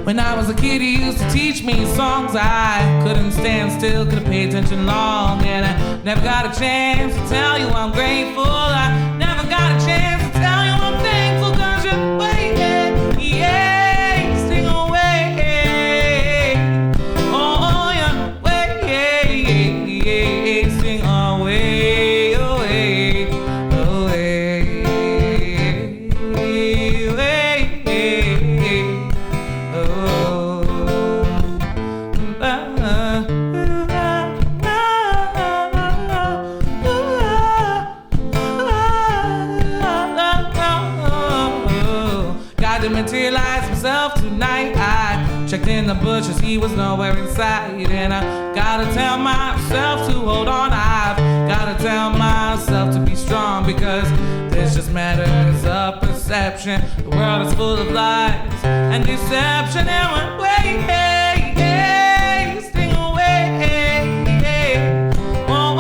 When I was a kid, he used to teach me songs. I couldn't stand still, couldn't pay attention long. And I never got a chance to tell you I'm grateful. I never got a chance to tell you I'm thankful, 'cause you're wasting away. Oh, you're wasting away, away, away, God to materialize himself tonight. I checked in the bushes, he was nowhere inside. And I gotta tell myself to hold on. I've gotta tell myself to be strong, because this just matters of perception. The world is full of lies and deception, and we're wasting away. Oh,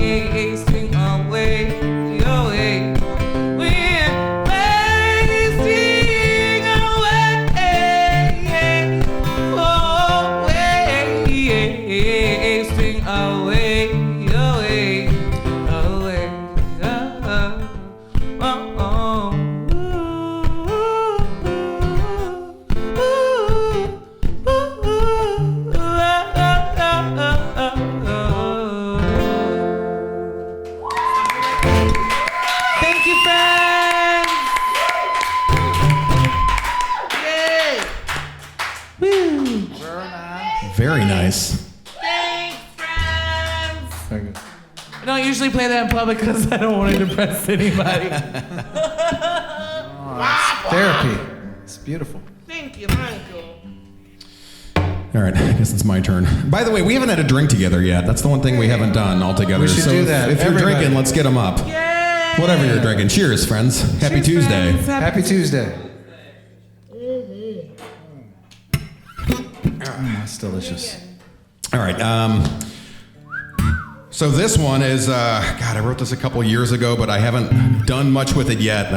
wasting away, away. We're wasting away. Oh, wasting Very nice. Thanks, friends. I don't usually play that in public because I don't want to depress anybody. Therapy. It's beautiful. Thank you, Michael. All right, I guess it's my turn. By the way, we haven't had a drink together yet. That's the one thing we haven't done altogether. We should do that. If you're Everybody. drinking, let's get them up. Yay! Whatever you're drinking. Cheers, friends. Happy Cheers, Tuesday. friends. Happy Tuesday. That's delicious. All right. So this one is, God, I wrote this a couple years ago, but I haven't done much with it yet.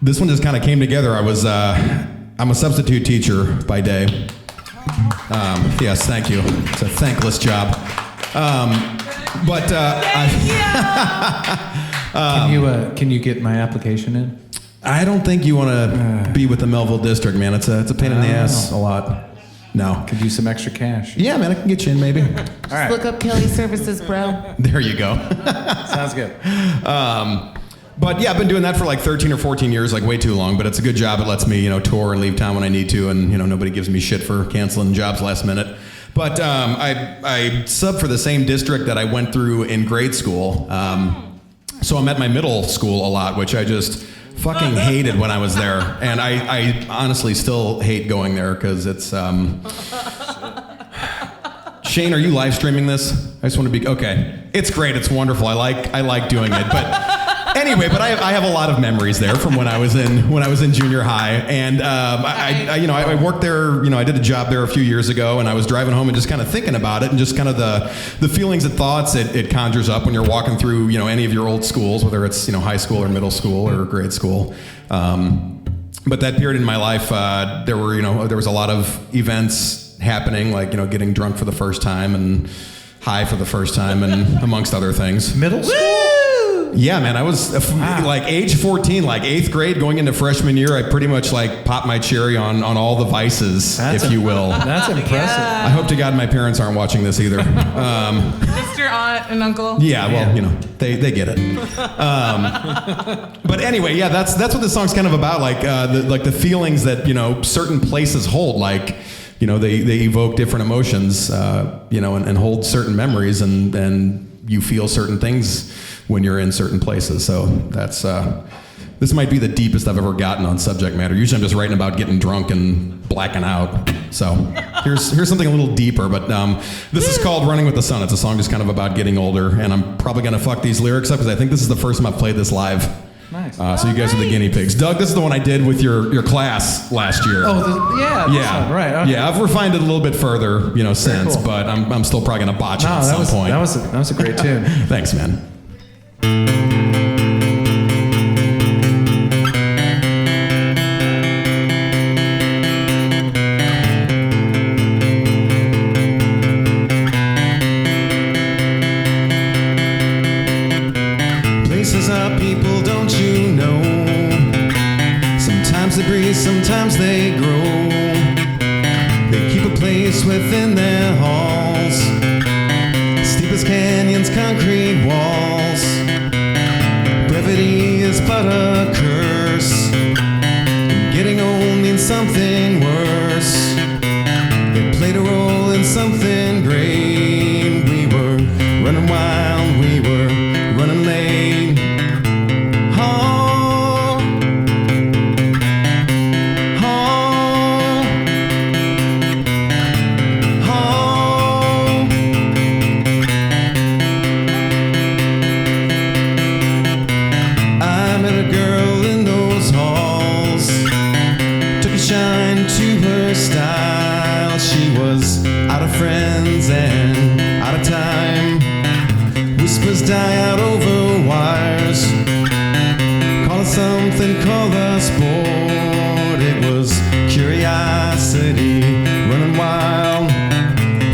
This one just kind of came together. I'm a substitute teacher by day. Yes, thank you. It's a thankless job. Can you get my application in? I don't think you want to be with the Melville District, man. It's a pain in the ass a lot. No. Could use some extra cash. Yeah, man, I can get you in maybe. Just look up Kelly Services, bro. There you go. Sounds good. But yeah, I've been doing that for like 13 or 14 years, like way too long, but it's a good job. It lets me, tour and leave town when I need to, and, nobody gives me shit for canceling jobs last minute. But I sub for the same district that I went through in grade school. So I'm at my middle school a lot, which I just fucking hated when I was there. And I honestly still hate going there because it's... Shane, are you live streaming this? I just want to be... Okay. It's great. It's wonderful. I like doing it. But... Anyway, but I have a lot of memories there from when I was in junior high, and I worked there. I did a job there a few years ago, and I was driving home and just kind of thinking about it, and just kind of the feelings and thoughts it conjures up when you're walking through any of your old schools, whether it's high school or middle school or grade school. But that period in my life, there was a lot of events happening, like getting drunk for the first time and high for the first time, and amongst other things. Middle school. Yeah, man, I was like age 14, like 8th grade, going into freshman year. I pretty much like popped my cherry on all the vices, if you will. That's impressive. I hope to God my parents aren't watching this either. Just your aunt and uncle. Yeah, well, they get it. But anyway, yeah, that's what this song's kind of about. Like the feelings that certain places hold. Like they evoke different emotions. And hold certain memories, and you feel certain things when you're in certain places. So that's this might be the deepest I've ever gotten on subject matter. Usually I'm just writing about getting drunk and blacking out. So here's something a little deeper, but this is called Running with the Sun. It's a song just kind of about getting older, and I'm probably gonna fuck these lyrics up because I think this is the first time I've played this live. Nice. So you guys are the guinea pigs. Doug, this is the one I did with your class last year. Oh, yeah. Right. Okay. Yeah, I've refined it a little bit further, since, cool. but I'm still probably gonna botch it at some point. That was a great tune. Thanks, man. Places are people, don't you know? Sometimes they breathe, sometimes they grow. They keep a place within their halls. Steepest canyons, concrete walls. Brevity is but a curse. Getting old means something worse. It played a role in something great. We were running wild, we were running late. Oh, oh, oh. I met a girl in those halls. Took a shine to her style. She was out of friends and out of time. Whispers die out over wires. Call it something, call us bored. It was curiosity running wild.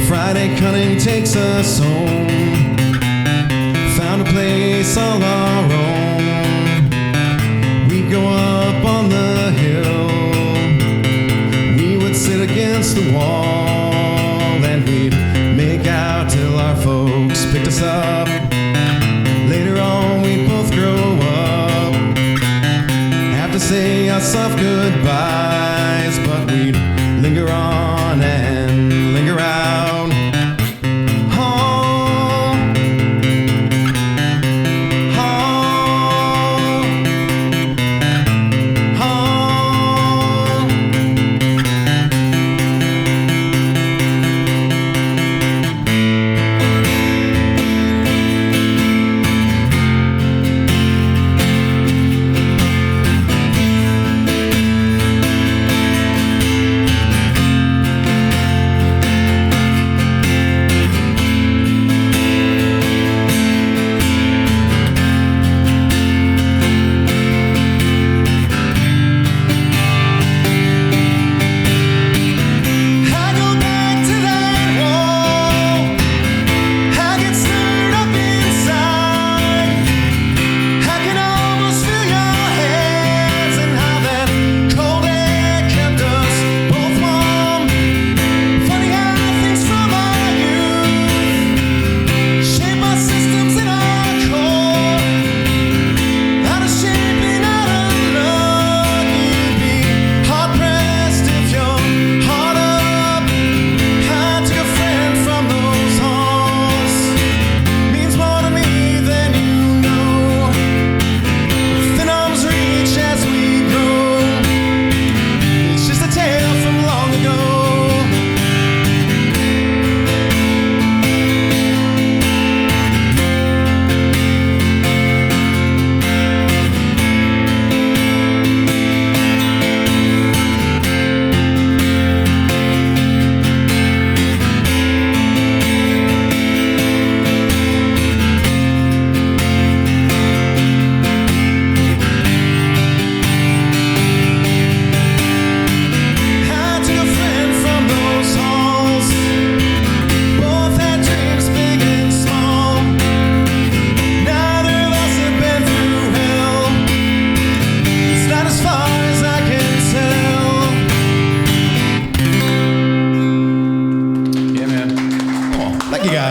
Friday cunning takes us home. Found a place all our own. We'd go up on the hill. We would sit against the wall, and we'd make out till our folks picked us up. Later on we'd both grow up. Have to say our soft goodbyes, but we'd linger on and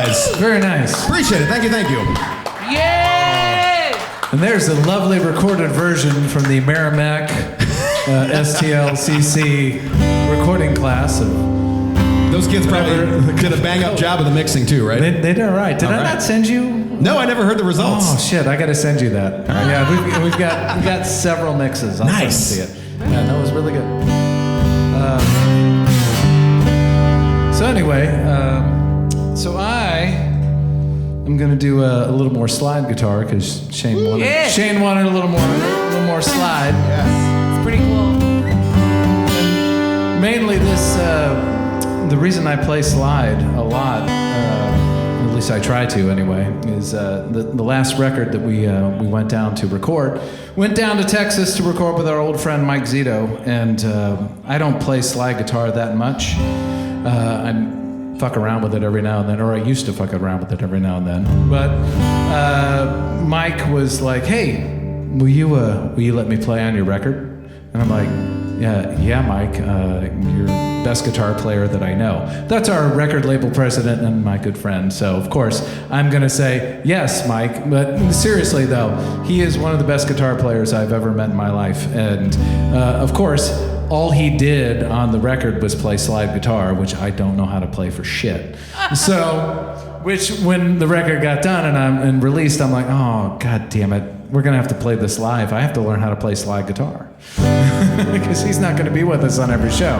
guys. Very nice. Appreciate it. Thank you. Yay! And there's a lovely recorded version from the Merrimack STLCC recording class. Those kids probably did a bang-up job of the mixing too, right? They did all right. Did I not send you? No, I never heard the results. Oh shit! I gotta send you that. Yeah, we've got several mixes. I'll Nice. See it. Yeah, that was really good. So anyway, so I'm gonna do a little more slide guitar because Shane wanted a little more slide. It's pretty cool. Mainly this, the reason I play slide a lot, at least I try to anyway, is the last record that we went down to record. Went down to Texas to record with our old friend Mike Zito, and I don't play slide guitar that much. I fuck around with it every now and then, or I used to fuck around with it every now and then. But Mike was like, "Hey, will you let me play on your record?" And I'm like, Yeah, Mike, you're the best guitar player that I know. That's our record label president and my good friend. So, of course, I'm going to say, yes, Mike. But seriously, though, he is one of the best guitar players I've ever met in my life. And, of course, all he did on the record was play slide guitar, which I don't know how to play for shit. So, which when the record got done and released, I'm like, oh, God damn it. We're going to have to play this live. I have to learn how to play slide guitar. Because he's not going to be with us on every show.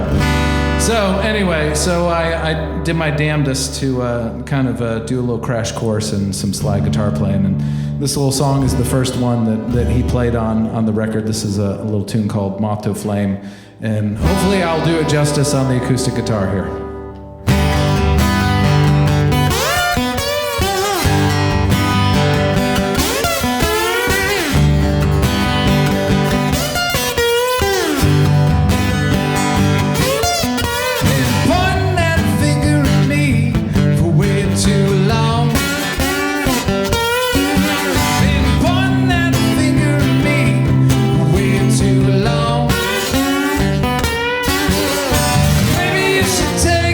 So anyway, I did my damnedest to kind of do a little crash course in some slide guitar playing. And this little song is the first one that he played on the record. This is a little tune called Moth to Flame. And hopefully I'll do it justice on the acoustic guitar here. Take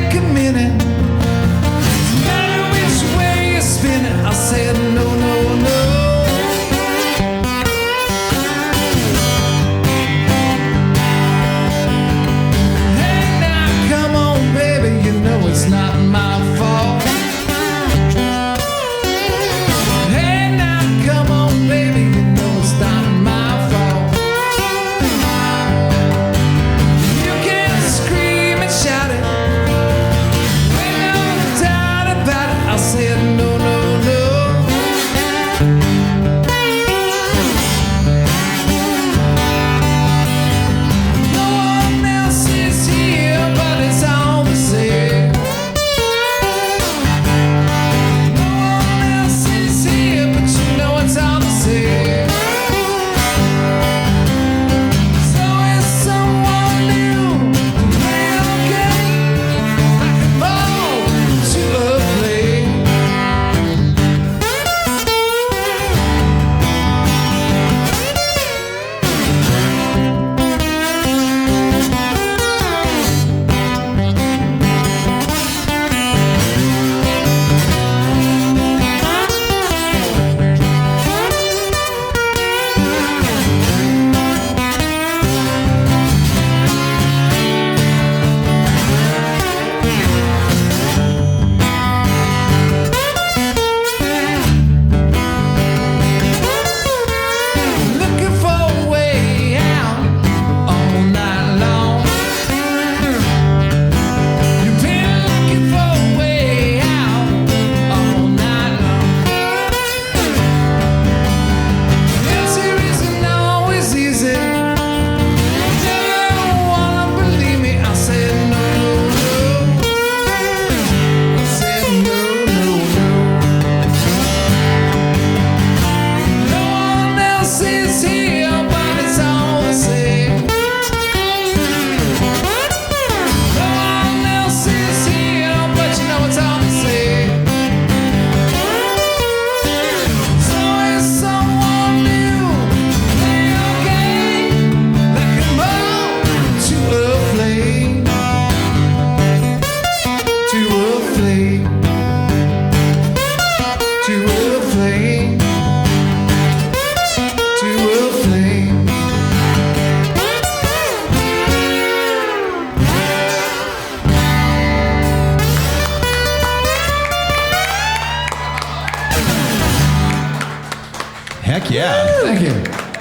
Heck yeah. Thank you.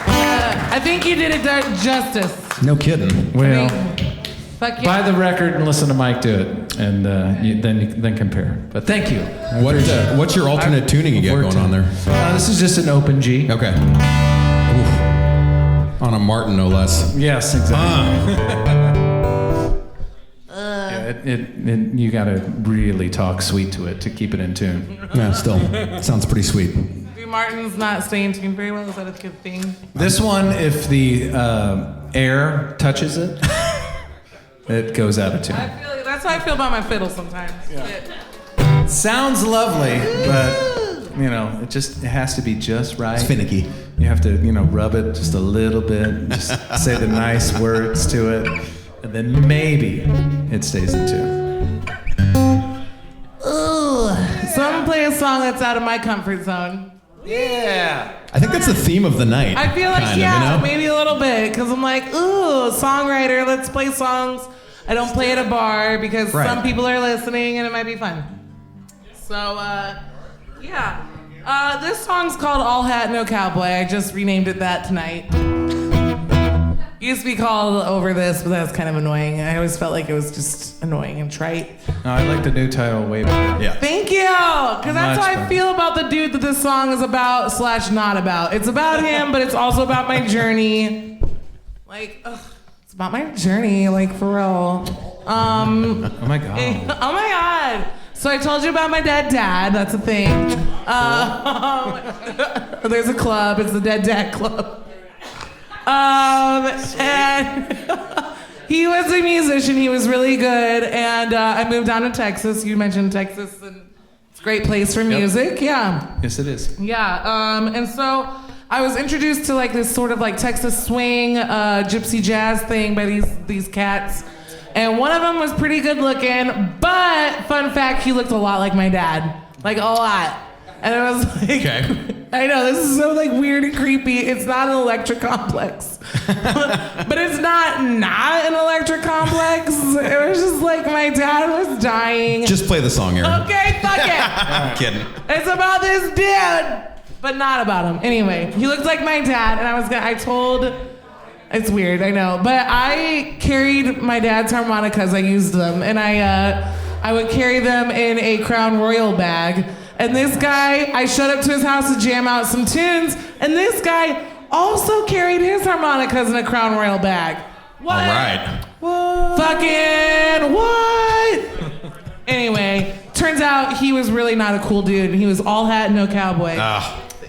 I think you did it justice. No kidding. Well, Fuck yeah. buy the record and listen to Mike do it, and then compare. But thank you. What's your alternate tuning you got going on there? This is just an open G. Okay. Oof. On a Martin, no less. Yes, exactly. You gotta really talk sweet to it to keep it in tune. Yeah, still. Sounds pretty sweet. Martin's not staying tuned very well. Is that a good thing? This one, if the air touches it, it goes out of tune. That's how I feel about my fiddle sometimes. It sounds lovely, but it has to be just right. It's finicky. You have to, rub it just a little bit, just say the nice words to it, and then maybe it stays in tune. Ooh. So I'm gonna play a song that's out of my comfort zone. Yeah. I think that's the theme of the night. I feel like, maybe a little bit, because I'm like, ooh, songwriter, let's play songs I don't play at a bar because some people are listening and it might be fun. So, this song's called All Hat, No Cowboy. I just renamed it that tonight. It used to be called Over This, but that's kind of annoying. I always felt like it was just annoying and trite. No, I like the new title way better. Yeah. Thank you! Because that's how I feel about the dude that this song is about / not about. It's about him, but it's also about my journey. It's about my journey, for real. Oh my God. Oh my God. So I told you about my dead dad. That's a thing. There's a club. It's the Dead Dad Club. And he was a musician. He was really good. And I moved down to Texas. You mentioned Texas, and it's a great place for music. Yeah. Yes, it is. Yeah. And so I was introduced to this sort of Texas swing, gypsy jazz thing by these cats. And one of them was pretty good looking, but fun fact, he looked a lot like my dad. A lot. And it was okay. I know, this is so weird and creepy. It's not an electric complex. But it's not an electric complex. It was just my dad was dying. Just play the song, Erin. Okay, fuck it. I'm kidding. It's about this dude, but not about him. Anyway, he looked like my dad, and it's weird, I know, but I carried my dad's harmonicas. I used them, and I would carry them in a Crown Royal bag. And this guy, I showed up to his house to jam out some tunes, and this guy also carried his harmonicas in a Crown Royal bag. What? All right. What? Fucking what? Anyway, turns out he was really not a cool dude, and he was all hat, no cowboy.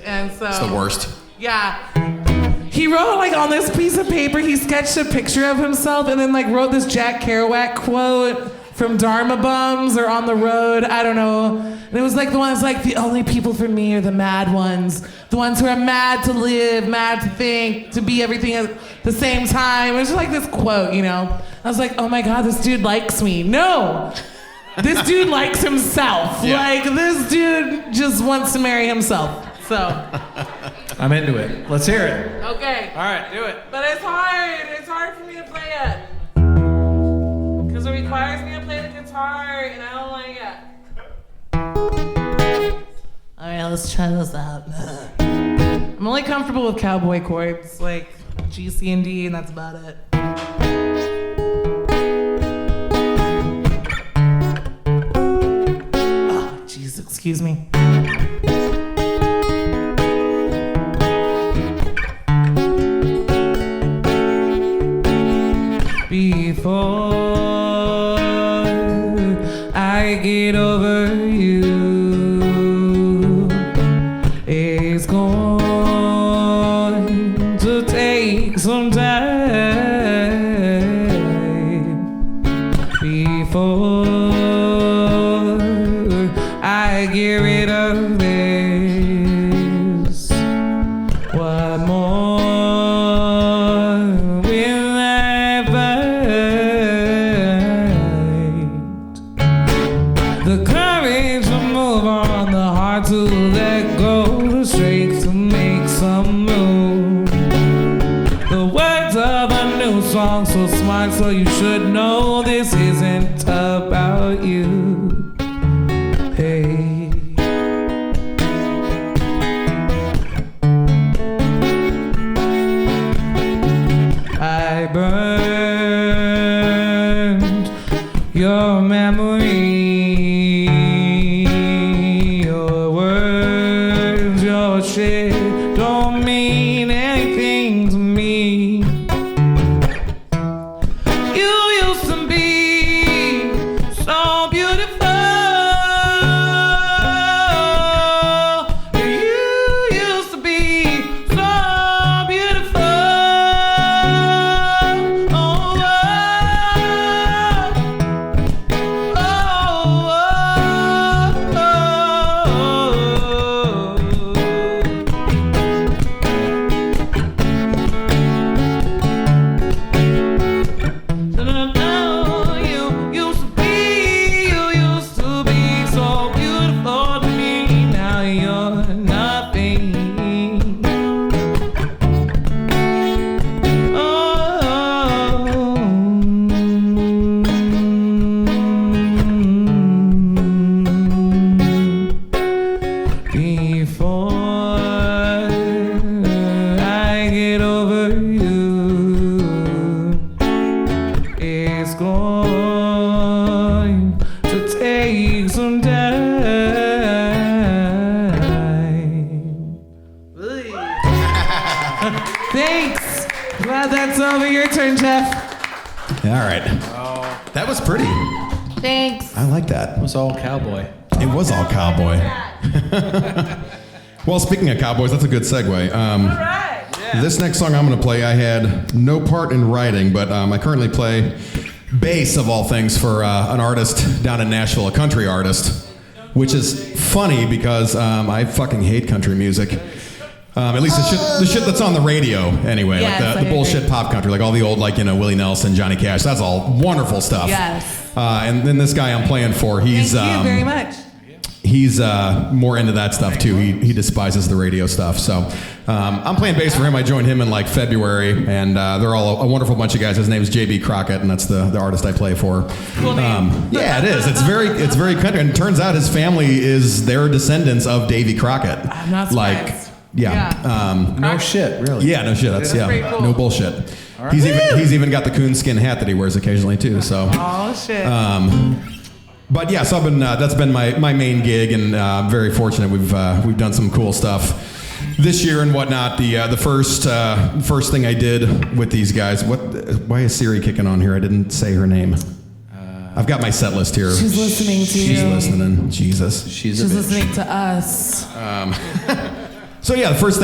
And so it's the worst. Yeah. He wrote on this piece of paper, he sketched a picture of himself and then wrote this Jack Kerouac quote from Dharma Bums or On the Road, I don't know. And it was the one that's the only people for me are the mad ones. The ones who are mad to live, mad to think, to be everything at the same time. It was just this quote, I was oh my God, this dude likes me. No, this dude likes himself. Yeah. This dude just wants to marry himself. So I'm into it. Let's hear it. Okay. All right, do it. But it's hard. It's hard for me to play it. Because it requires me to play the guitar, and I don't like it. All right, let's try this out. I'm only comfortable with cowboy chords, G, C, and D, and that's about it. Oh, jeez, excuse me. Before I get over you, it's going to take some time. Before I get rid of this, what more will I find? The courage to move on, the heart to let go, the strength to make some move. The words of a new song, so smart, so you should know this isn't about you. Hey. shit don't mean anything to me. You used to be so beautiful. You used to be so beautiful. Oh, you used to be so beautiful to me. Now you're nothing. Before I get over you, it's going to take some time. Thanks. Glad that's over. Your turn, Jeff. All right. That was pretty. Thanks. I like that. It was all cowboy. It was all cowboy. Well, speaking of cowboys, that's a good segue. This next song I'm going to play, I had no part in writing, but I currently play bass, of all things, for an artist down in Nashville, a country artist, which is funny because I fucking hate country music. At least the shit that's on the radio, anyway. Yes, like the I bullshit agree. pop country, like all the old, like, Willie Nelson, Johnny Cash. That's all wonderful stuff. Yes. And then this guy I'm playing for, he's Thank you very much. he's more into that stuff too. He despises the radio stuff. So I'm playing bass for him. I joined him in like February, and they're all a wonderful bunch of guys. His name is JB Crockett, and that's the artist I play for. Cool name. Yeah, it is. It's very country, and it turns out his family is their descendants of Davy Crockett. I'm not surprised. Like, yeah. No shit, really. Yeah, no shit. That's pretty cool. no bullshit. He's even got the coonskin hat that he wears occasionally too. So. Oh shit. But yeah, so I've been that's been my main gig, and very fortunate. We've done some cool stuff this year and whatnot. The first thing I did with these guys. Why is Siri kicking on here? I didn't say her name. I've got my set list here. She's listening to you. She's listening. Jesus. She's She's listening to us. So yeah, the first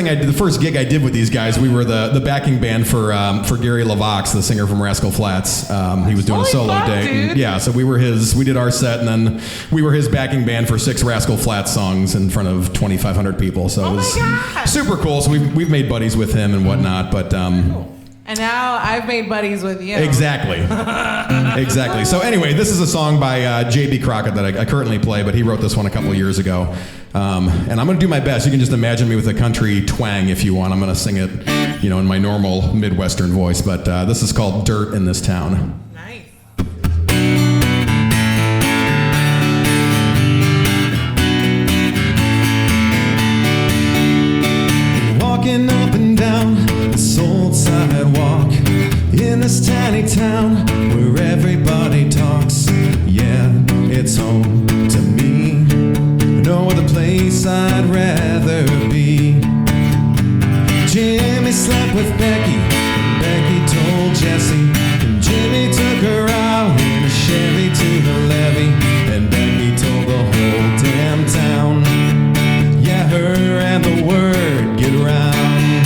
gig I did with these guys, we were the backing band for Gary LaVox, the singer from Rascal Flatts. He was doing Holy a solo fuck, date. dude. And yeah, so we did our set, and then we were his backing band for 6 Rascal Flatts songs in front of 2,500 people. So it was super cool. So we've made buddies with him and whatnot, but And now I've made buddies with you. exactly. So anyway, this is a song by JB Crockett that I currently play, but he wrote this one a couple years ago. And I'm going to do my best. You can just imagine me with a country twang if you want. I'm going to sing it, in my normal Midwestern voice. But this is called Dirt in This Town. Nice. Walking up and down this old sidewalk in this tiny town where everybody talks. Yeah, it's home to me. No other place I'd rather be. Jimmy slept with Becky, and Becky told Jesse. And Jimmy took her out in a Chevy to the levee, and Becky told the whole damn town. Yeah, her and the word get around.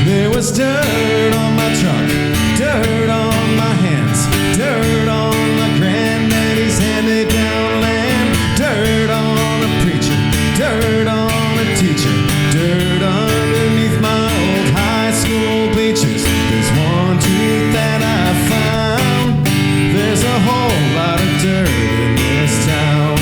There was dirt on my truck, dirt on my hands, dirt on my granddaddy's hand-me-down land, dirt on a preacher, dirt on a teacher, dirt underneath my old high school bleachers. There's one truth that I found. There's a whole lot of dirt in this town.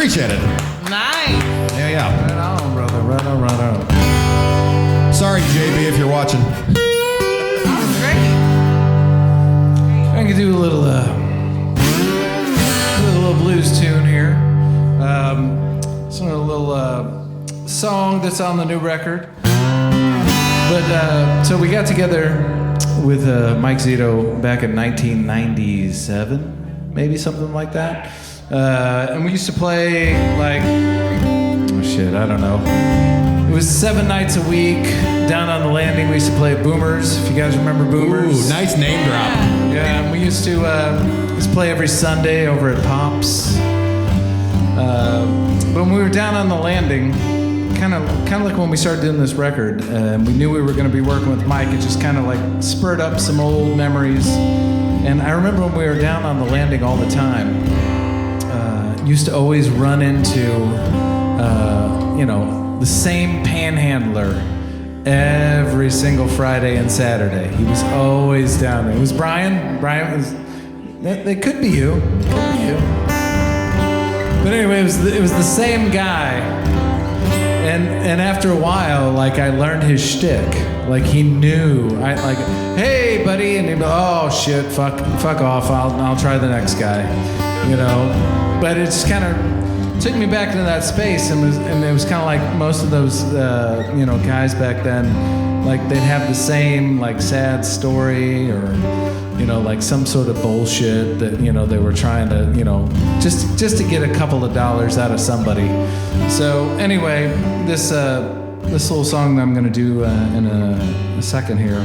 Appreciate it. Nice. Yeah. Right on, brother. Right on. Sorry, JB, if you're watching. That was great. I can do a little blues tune here. It's a little song that's on the new record. But so we got together with Mike Zito back in 1997, maybe something like that. And we used to play like, I don't know. It was 7 nights a week down on the landing. We used to play at Boomers, if you guys remember Boomers. Ooh, nice name drop. Yeah, and we used to play every Sunday over at Pops. But when we were down on the landing, kind of like when we started doing this record, we knew we were going to be working with Mike. It just kind of like spurred up some old memories. And I remember when we were down on the landing all the time, used to always run into, the same panhandler every single Friday and Saturday. He was always down there. It was Brian. Brian was. That could be you. But anyway, it was the same guy. And after a while, like I learned his shtick. Like he knew. I like, hey buddy, and he'd be like, oh shit, fuck off. I'll try the next guy. But it just kind of took me back into that space, and it was kind of like most of those guys back then, like they'd have the same like sad story or like some sort of bullshit that they were trying to just to get a couple of dollars out of somebody. So anyway, this little song that I'm gonna do in a second here,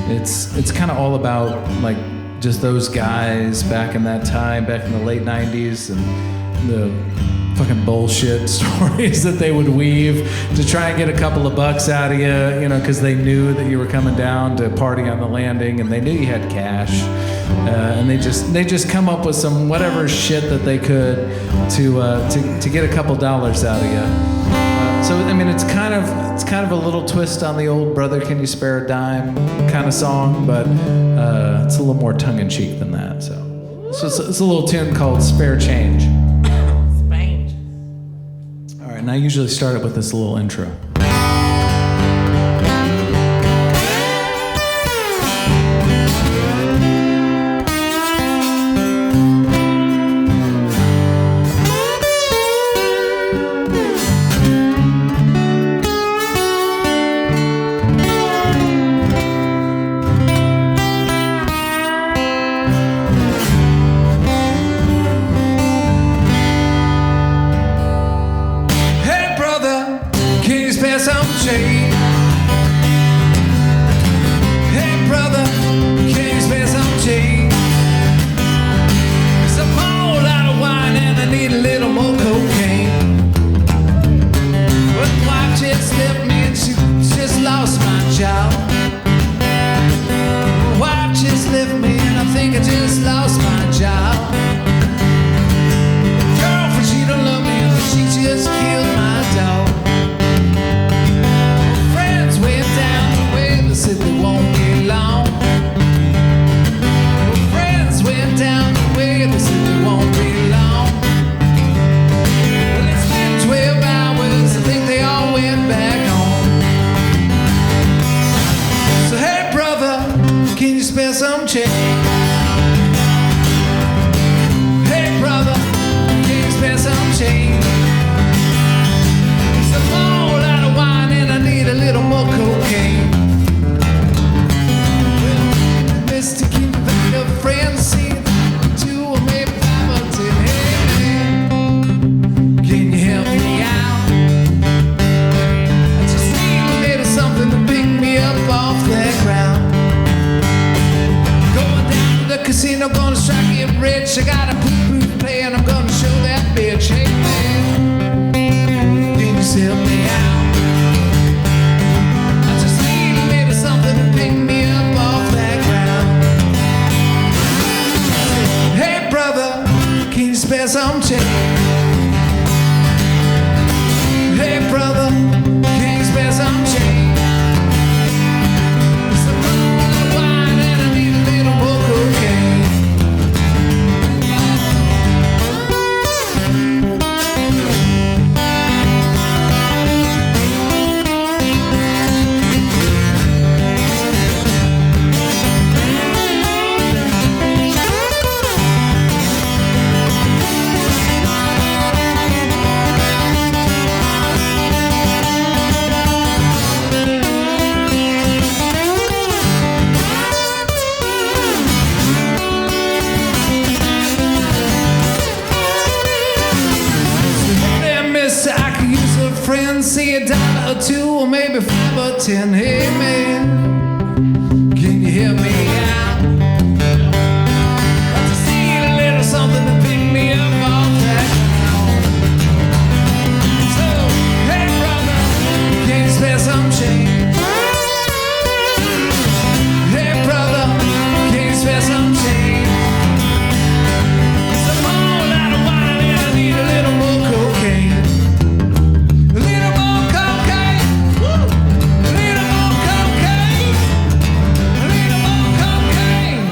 it's kind of all about like just those guys back in that time, back in the late 90s, and the fucking bullshit stories that they would weave to try and get a couple of bucks out of you, because they knew that you were coming down to party on the landing, and they knew you had cash, and they just come up with some whatever shit that they could to get a couple dollars out of you. So I mean, it's kind of a little twist on the old "Brother, Can You Spare a Dime" kind of song, but it's a little more tongue in cheek than that. So it's a little tune called "Spare Change." And I usually start it with this little intro. bulletin. Hey man, can you help me out? Want to see a little something to pick me up off that ground. So, hey brother, can you spare some change? Hey brother, can you spare some change? Some whole lot of wine and I need a little more cocaine. A little more cocaine. Woo! A little more cocaine. A little more cocaine.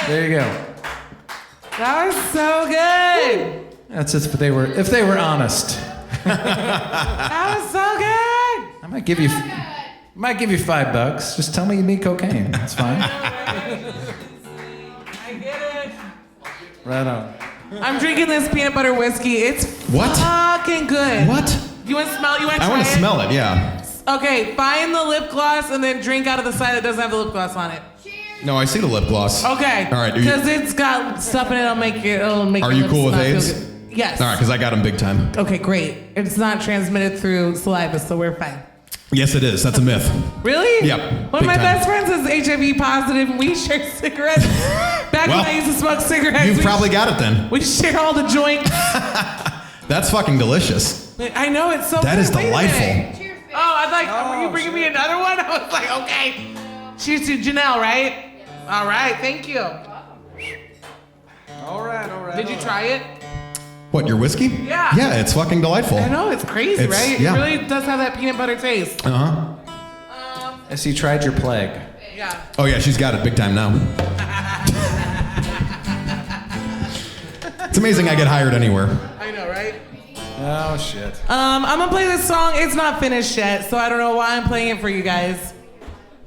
There you go. That was so good. That's just if they were honest. That was so good. I might give you $5. Just tell me you need cocaine. That's fine. I get it. Right on. I'm drinking this peanut butter whiskey. It's What? fucking good. What? You want to smell? You want to I try want to it? smell it, yeah. Okay, find the lip gloss and then drink out of the side that doesn't have the lip gloss on it. No, I see the lip gloss. Okay. All right. Because it's got stuff in it. It'll make Are your you lips cool with not feel AIDS? good. Yes. All right, because I got him big time. Okay, great. It's not transmitted through saliva, so we're fine. Yes, it is. That's a myth. Really? Yep, One of big my time. best friends is HIV positive, and we share cigarettes. Back Well, when I used to smoke cigarettes, You've probably got it then. we share all the joints. That's fucking delicious. I know, it's so That good. is Wait a delightful. minute. Oh, I was like, were you bringing me another one? I was like, okay. Cheers to Janelle, right? All right, thank you. All right. Did you try it? What, your whiskey? Yeah. Yeah, it's fucking delightful. I know, it's crazy, It's- right? yeah. It really does have that peanut butter taste. Uh-huh. Yes, you tried your plague. Yeah. Oh, yeah, she's got it big time now. It's amazing I get hired anywhere. I know, right? Oh shit. I'm gonna play this song. It's not finished yet, so I don't know why I'm playing it for you guys.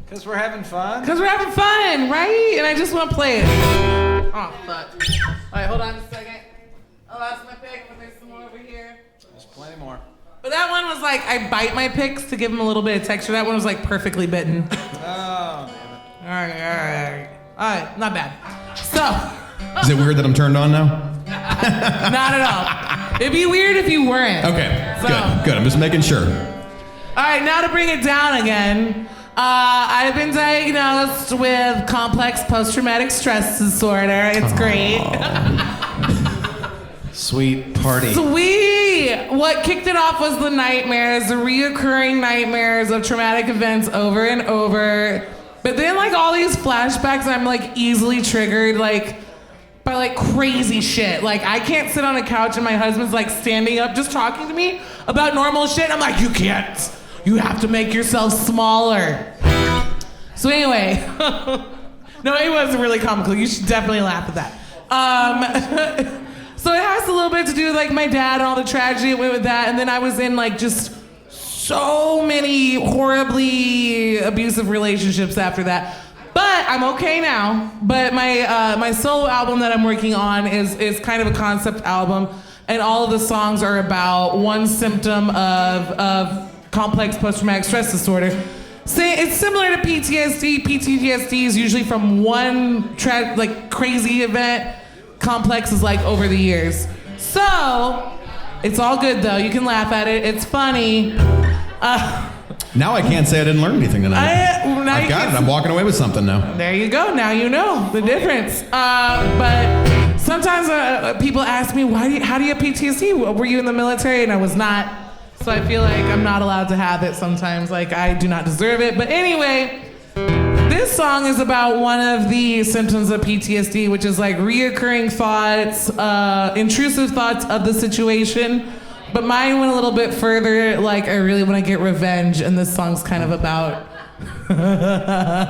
Because we're having fun. Because we're having fun, right? And I just want to play it. Oh, fuck. All right, hold on a second. I lost my pick, but there's some more over here. There's plenty more. But that one was like, I bite my picks to give them a little bit of texture. That one was like perfectly bitten. Oh, All right. All right, not bad. So, Is it weird that I'm turned on now? not at all. It'd be weird if you weren't. Okay, So- good. I'm just making sure. All right, now to bring it down again. I've been diagnosed with complex post-traumatic stress disorder. It's great. Sweet party. Sweet! What kicked it off was the nightmares, the reoccurring nightmares of traumatic events over and over. But then like all these flashbacks, I'm like easily triggered like by like crazy shit. Like I can't sit on a couch and my husband's like standing up just talking to me about normal shit. I'm like, you can't. You have to make yourself smaller. So anyway, no, it was really comical. You should definitely laugh at that. So it has a little bit to do with like my dad and all the tragedy that went with that. And then I was in like just so many horribly abusive relationships after that. But I'm okay now. But my solo album that I'm working on is kind of a concept album. And all of the songs are about one symptom of complex post-traumatic stress disorder. It's similar to PTSD. PTSD is usually from one crazy event. Complex is like over the years. So, it's all good though. You can laugh at it. It's funny. Now I can't say I didn't learn anything tonight. I've got it. I'm walking away with something now. There you go. Now you know the difference. But sometimes people ask me, how do you have PTSD? Were you in the military? And I was not. So I feel like I'm not allowed to have it sometimes. Like I do not deserve it. But anyway, this song is about one of the symptoms of PTSD, which is like reoccurring thoughts, intrusive thoughts of the situation. But mine went a little bit further. Like I really want to get revenge, and this song's kind of about.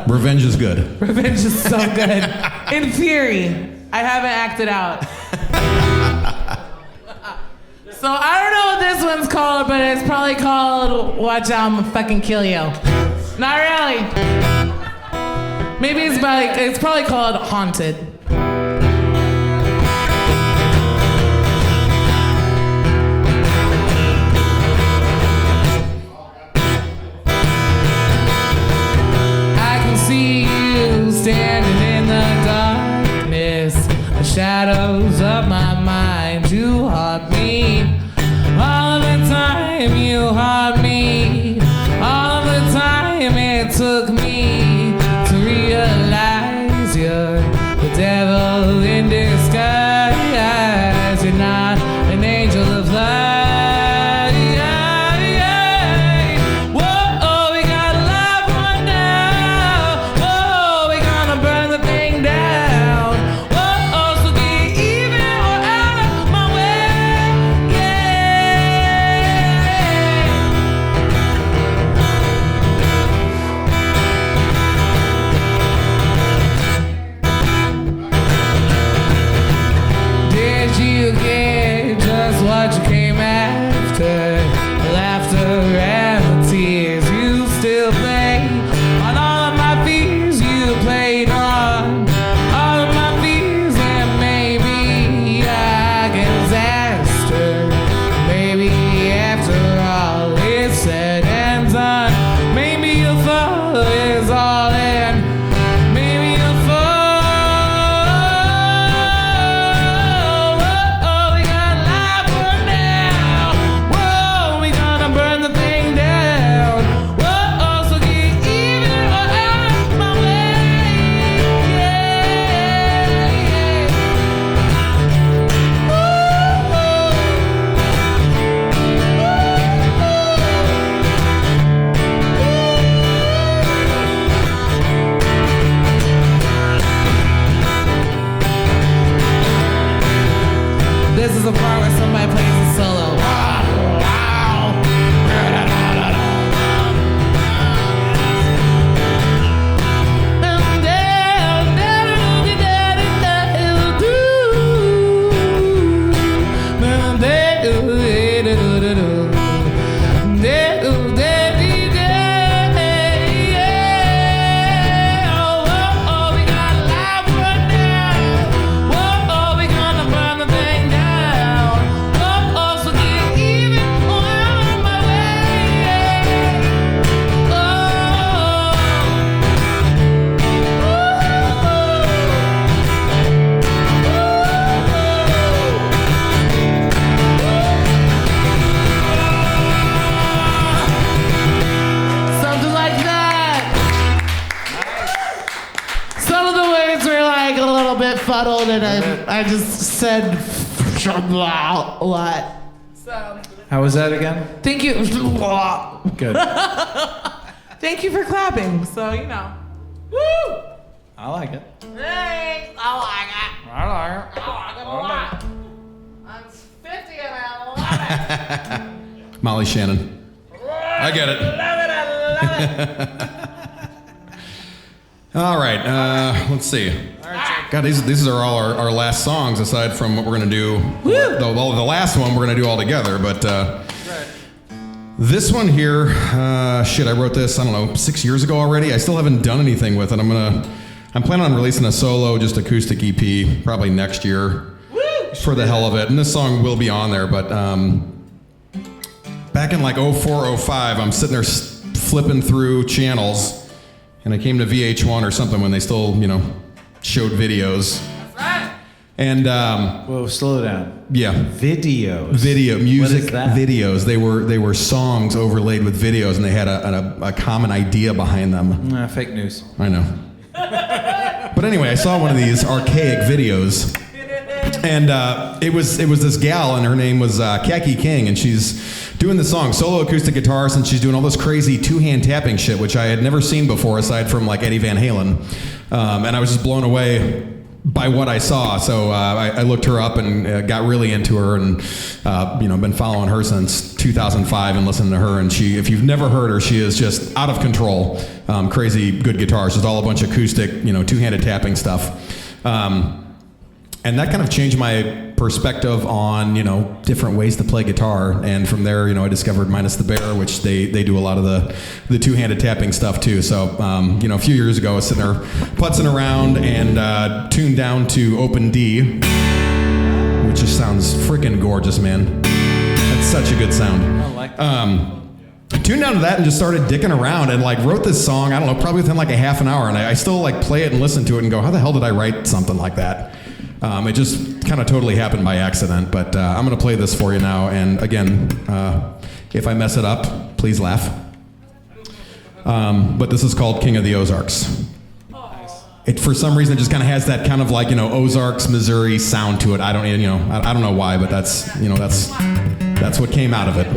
Revenge is good. Revenge is so good. In theory, I haven't acted out. So I don't know what this one's called, but it's probably called "Watch Out, I'ma Fucking Kill You." Not really. Maybe it's probably called "Haunted." realize you're the devil in disguise. You're not an angel of light. Whoa, we got a live one now. Whoa, we gonna burn the thing down. Whoa, so get even or out of my way. Did you get just what you came after? Laughter and tears you still play on all of my fears. You played on all of my fears, and maybe I get disaster. Maybe after all is said and done, maybe your fall is all in. Maybe you'll fall. Whoa, we got a live one now. Whoa, we gonna burn the thing down. Whoa, so get even or out of my way. This is the part where somebody plays a solo. Something like that. Some of the words were like a little bit fuddled, and I just said a lot. So How was that again? thank you. Good. Thank you for clapping. So you know. Woo! I like it. Thanks. I like it. I like it a lot. I'm 50 and I love it. Molly Shannon. I get it. Love it. All right, let's see. God, these are all our last songs, aside from what we're gonna do. The last one we're gonna do all together, but this one here, I wrote this, I don't know, 6 years ago already. I still haven't done anything with it. I'm planning on releasing a solo, just acoustic EP, probably next year, for the hell of it. And this song will be on there, but back in like 04, 05, I'm sitting there flipping through channels, and I came to VH1 or something when they still, showed videos. That's right. And Whoa, slow down. yeah, Videos. music What is that? videos. They were songs overlaid with videos, and they had a common idea behind them. Fake news. I know. But anyway, I saw one of these archaic videos, and it was this gal, and her name was Khaki King, and she's doing the song solo acoustic guitars, and she's doing all this crazy two-hand tapping shit, which I had never seen before, aside from like Eddie Van Halen, and I was just blown away by what I saw. So I looked her up and got really into her, and been following her since 2005 and listening to her. And she, if you've never heard her, she is just out of control. Crazy good guitars, just all a bunch of acoustic, two-handed tapping stuff. And that kind of changed my perspective on, different ways to play guitar. And from there, I discovered Minus the Bear, which they do a lot of the two-handed tapping stuff too. So, a few years ago, I was sitting there putzing around and tuned down to Open D, which just sounds freaking gorgeous, man. That's such a good sound. I like that. Tuned down to that and just started dicking around and wrote this song, I don't know, probably within a half an hour. And I still play it and listen to it and go, how the hell did I write something like that? It just kind of totally happened by accident, but I'm going to play this for you now. And again, if I mess it up, please laugh. But this is called King of the Ozarks. Oh, it for some reason just kind of has that kind of like, Ozarks, Missouri sound to it. I don't know why, but that's what came out of it.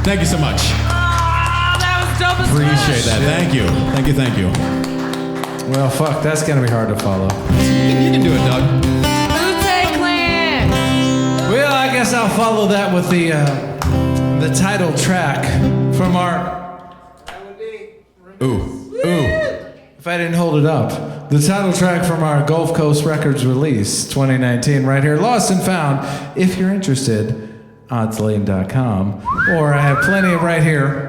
Thank you so much. That was dope as Appreciate that. Thank you. Thank you. Thank you. Well, fuck, that's gonna be hard to follow. You can do it, Doug. Wu-Tang Clan. Well, I guess I'll follow that with the title track from our. Ooh. If I didn't hold it up, the title track from our Gulf Coast Records release 2019, right here, Lost and Found. If you're interested, oddslane.com, or I have plenty right here.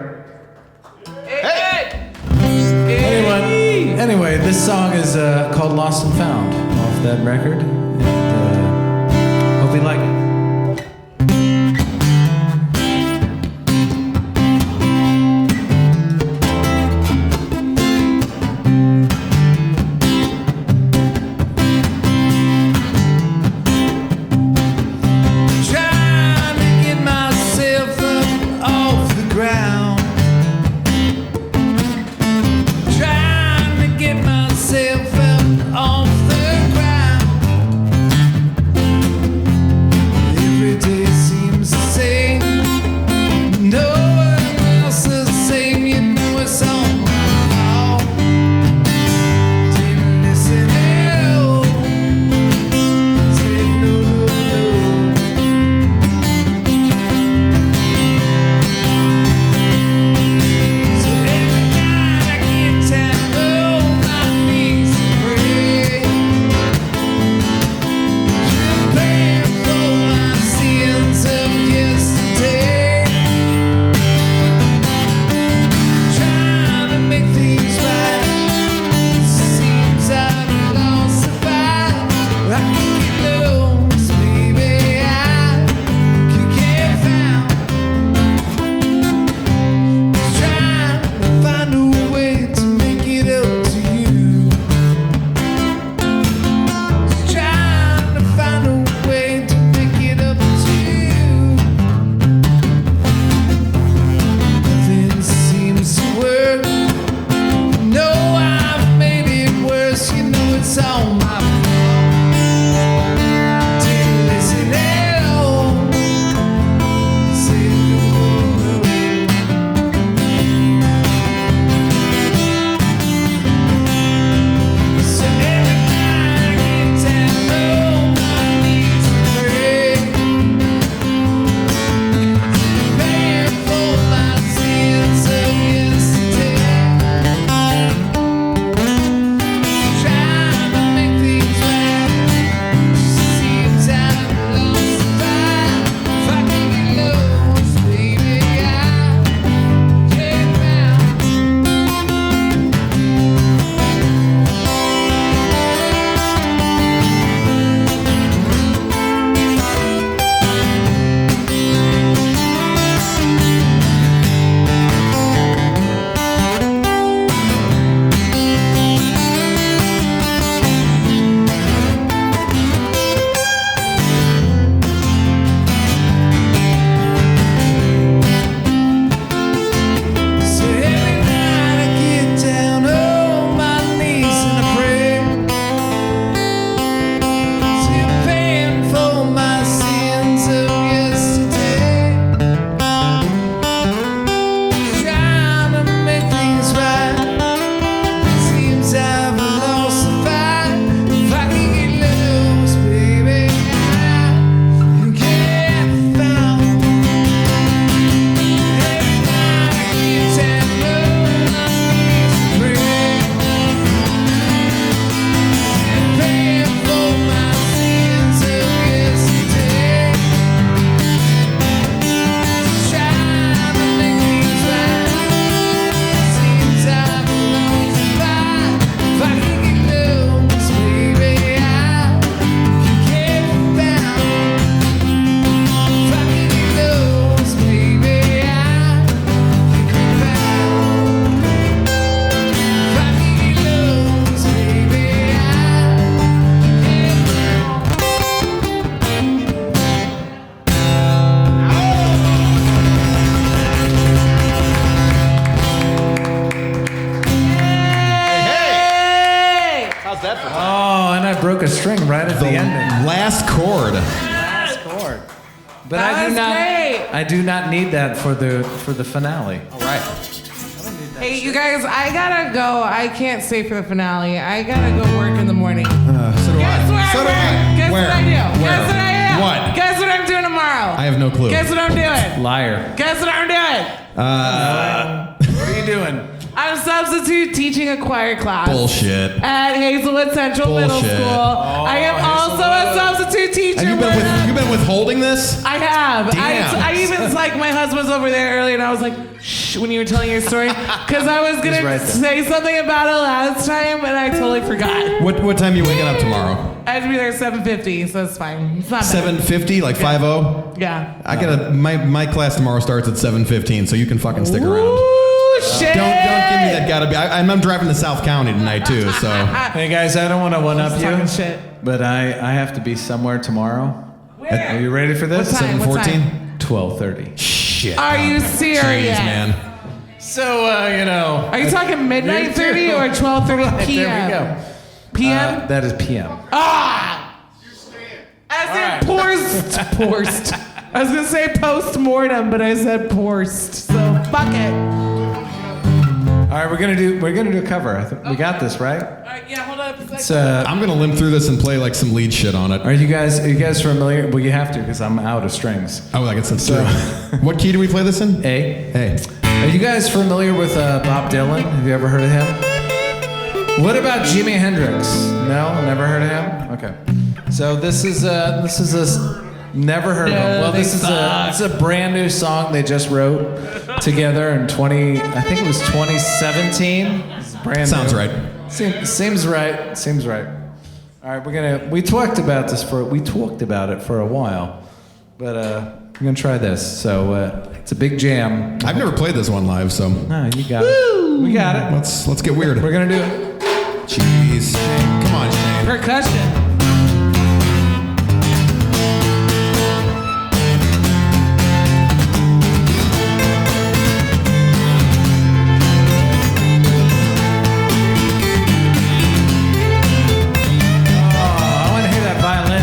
Anyway, this song is called Lost and Found off that record. And, hope you like it. Way string right at the end. Last chord. Last chord. But That was great. I do not need that for the finale. All right. Hey, you guys, I gotta go. I can't stay for the finale. I gotta go work in the morning. So do Guess I. where I So do work? I. Guess Where? what I do? Where? Guess what I do? What? Guess what I'm doing tomorrow? I have no clue. Guess what I'm doing? Liar. Guess what I'm doing? What are you doing? I'm substitute teaching a choir class. Bullshit. At Hazelwood Central Middle Bullshit. School. I am also a substitute teacher. And you've been withholding this? I have. Damn. I even like my husband was over there earlier, and I was like, shh, when you were telling your story, because I was gonna He's right there. say something about it last time, but I totally forgot. What time are you waking up tomorrow? I had to be there at 7:50, so it's fine. It's not bad. 7:50, like 5:0? Yeah. I gotta. My class tomorrow starts at 7:15, so you can fucking stick around. Ooh, shit. Don't give me that. Gotta be. I'm driving to South County tonight too. So Hey guys, I don't want to one up Just you, talking shit. but I have to be somewhere tomorrow. Where? Are you ready for this? What time? 7:14. 12:30. Shit. Are you serious? Jeez, man. So you know. Are you talking midnight 30 or 12:30 p.m.? There we go. PM? That is PM. As in porst. I was gonna say post-mortem, but I said porst. So fuck it. All right, we're gonna do a cover. I think we got this, right? Alright, yeah, hold up a second. It's, I'm gonna limp through this and play like some lead shit on it. are you guys familiar? Well, you have to because I'm out of strings. Oh, I guess that's true. What key do we play this in? A. Hey. Are you guys familiar with Bob Dylan? Have you ever heard of him? What about Jimi Hendrix? No, never heard of him. Okay. So this is a never heard of him. Well, this is a brand new song they just wrote together in I think it was 2017. It's brand Sounds new. right. Seems right. Seems right. All right, we talked about it for a while, but we're gonna try this. So it's a big jam. I've never played this one live, so No, you got it. We got it. let's get weird. We're gonna do it. Jeez, Shane. Come on, Shane. Percussion. I want to hear that violin.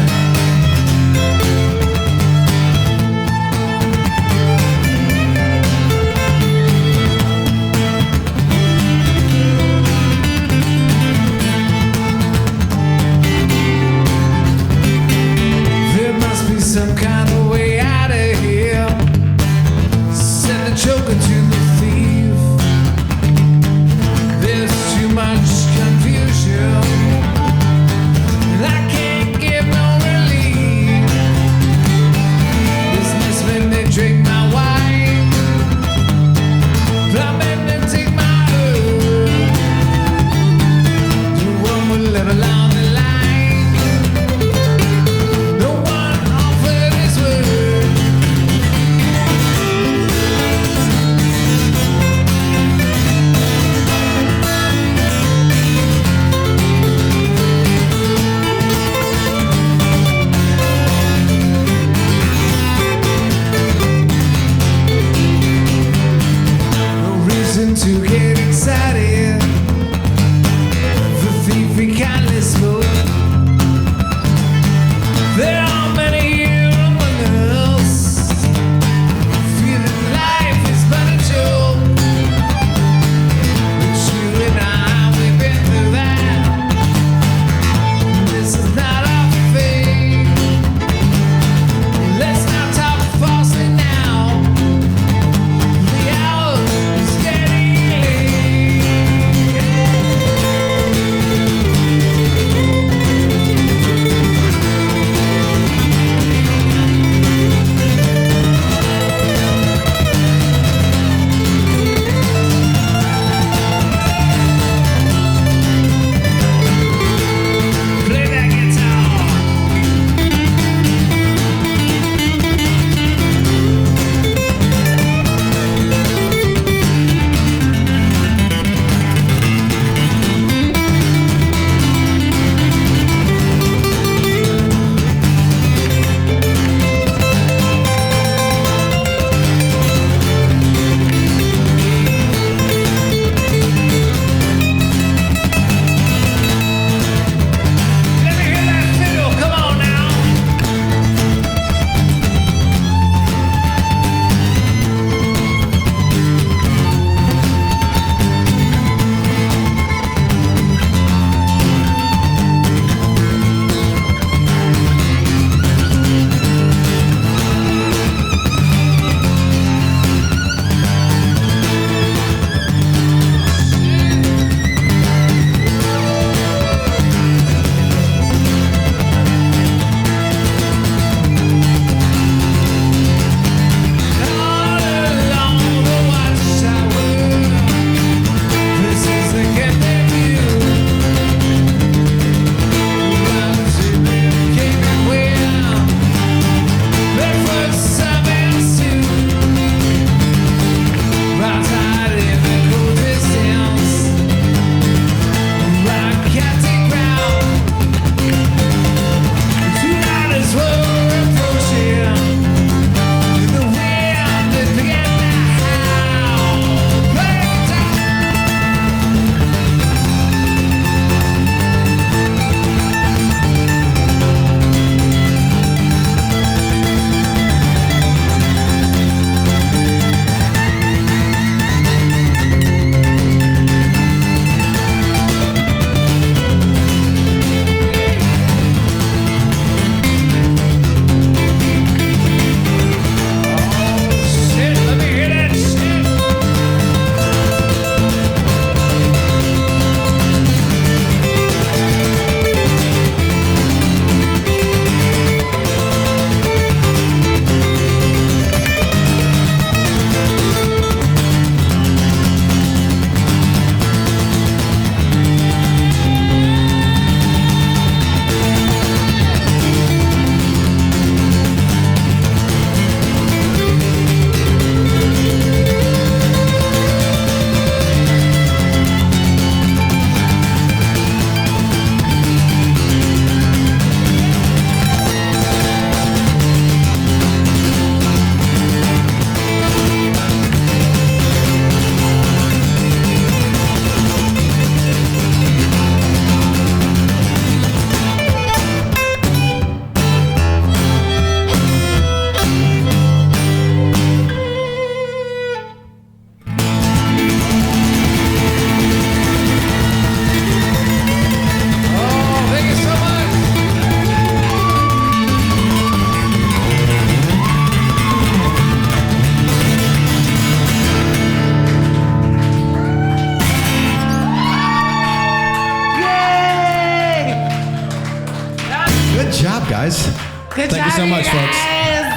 works. Good Thank job, you so much, folks. guys.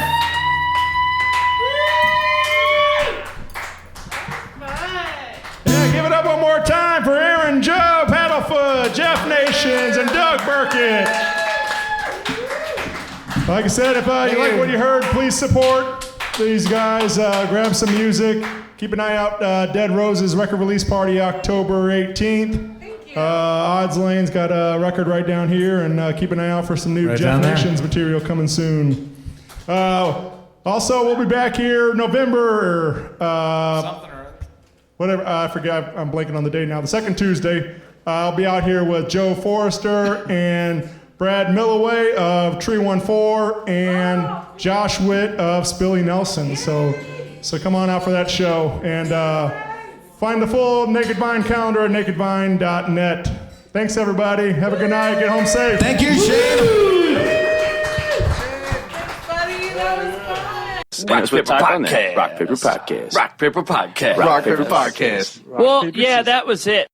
Yeah, give it up one more time for Erin Jo Paddlefoot, Jeff Nations, and Doug Byrkit. Like I said, if you like what you heard, please support these guys. Grab some music. Keep an eye out. Dead Roses record release party October 18th. Odds Lane's got a record right down here, and keep an eye out for some new Right Jeff down there. Nations material coming soon. Also, we'll be back here November. Whatever, I forgot, I'm blanking on the date now. The second Tuesday, I'll be out here with Joe Forrester and Brad Millaway of Tree 14 and Josh Witt of Spilly Nelson. So come on out for that show. And find the full Naked Vine calendar at nakedvine.net. Thanks, everybody. Have a good night. Get home safe. Thank you, Shane. Rock Paper Podcast. Rock Paper Podcast. Rock Paper Podcast. Rock Paper Podcast. Well, yeah, that was it.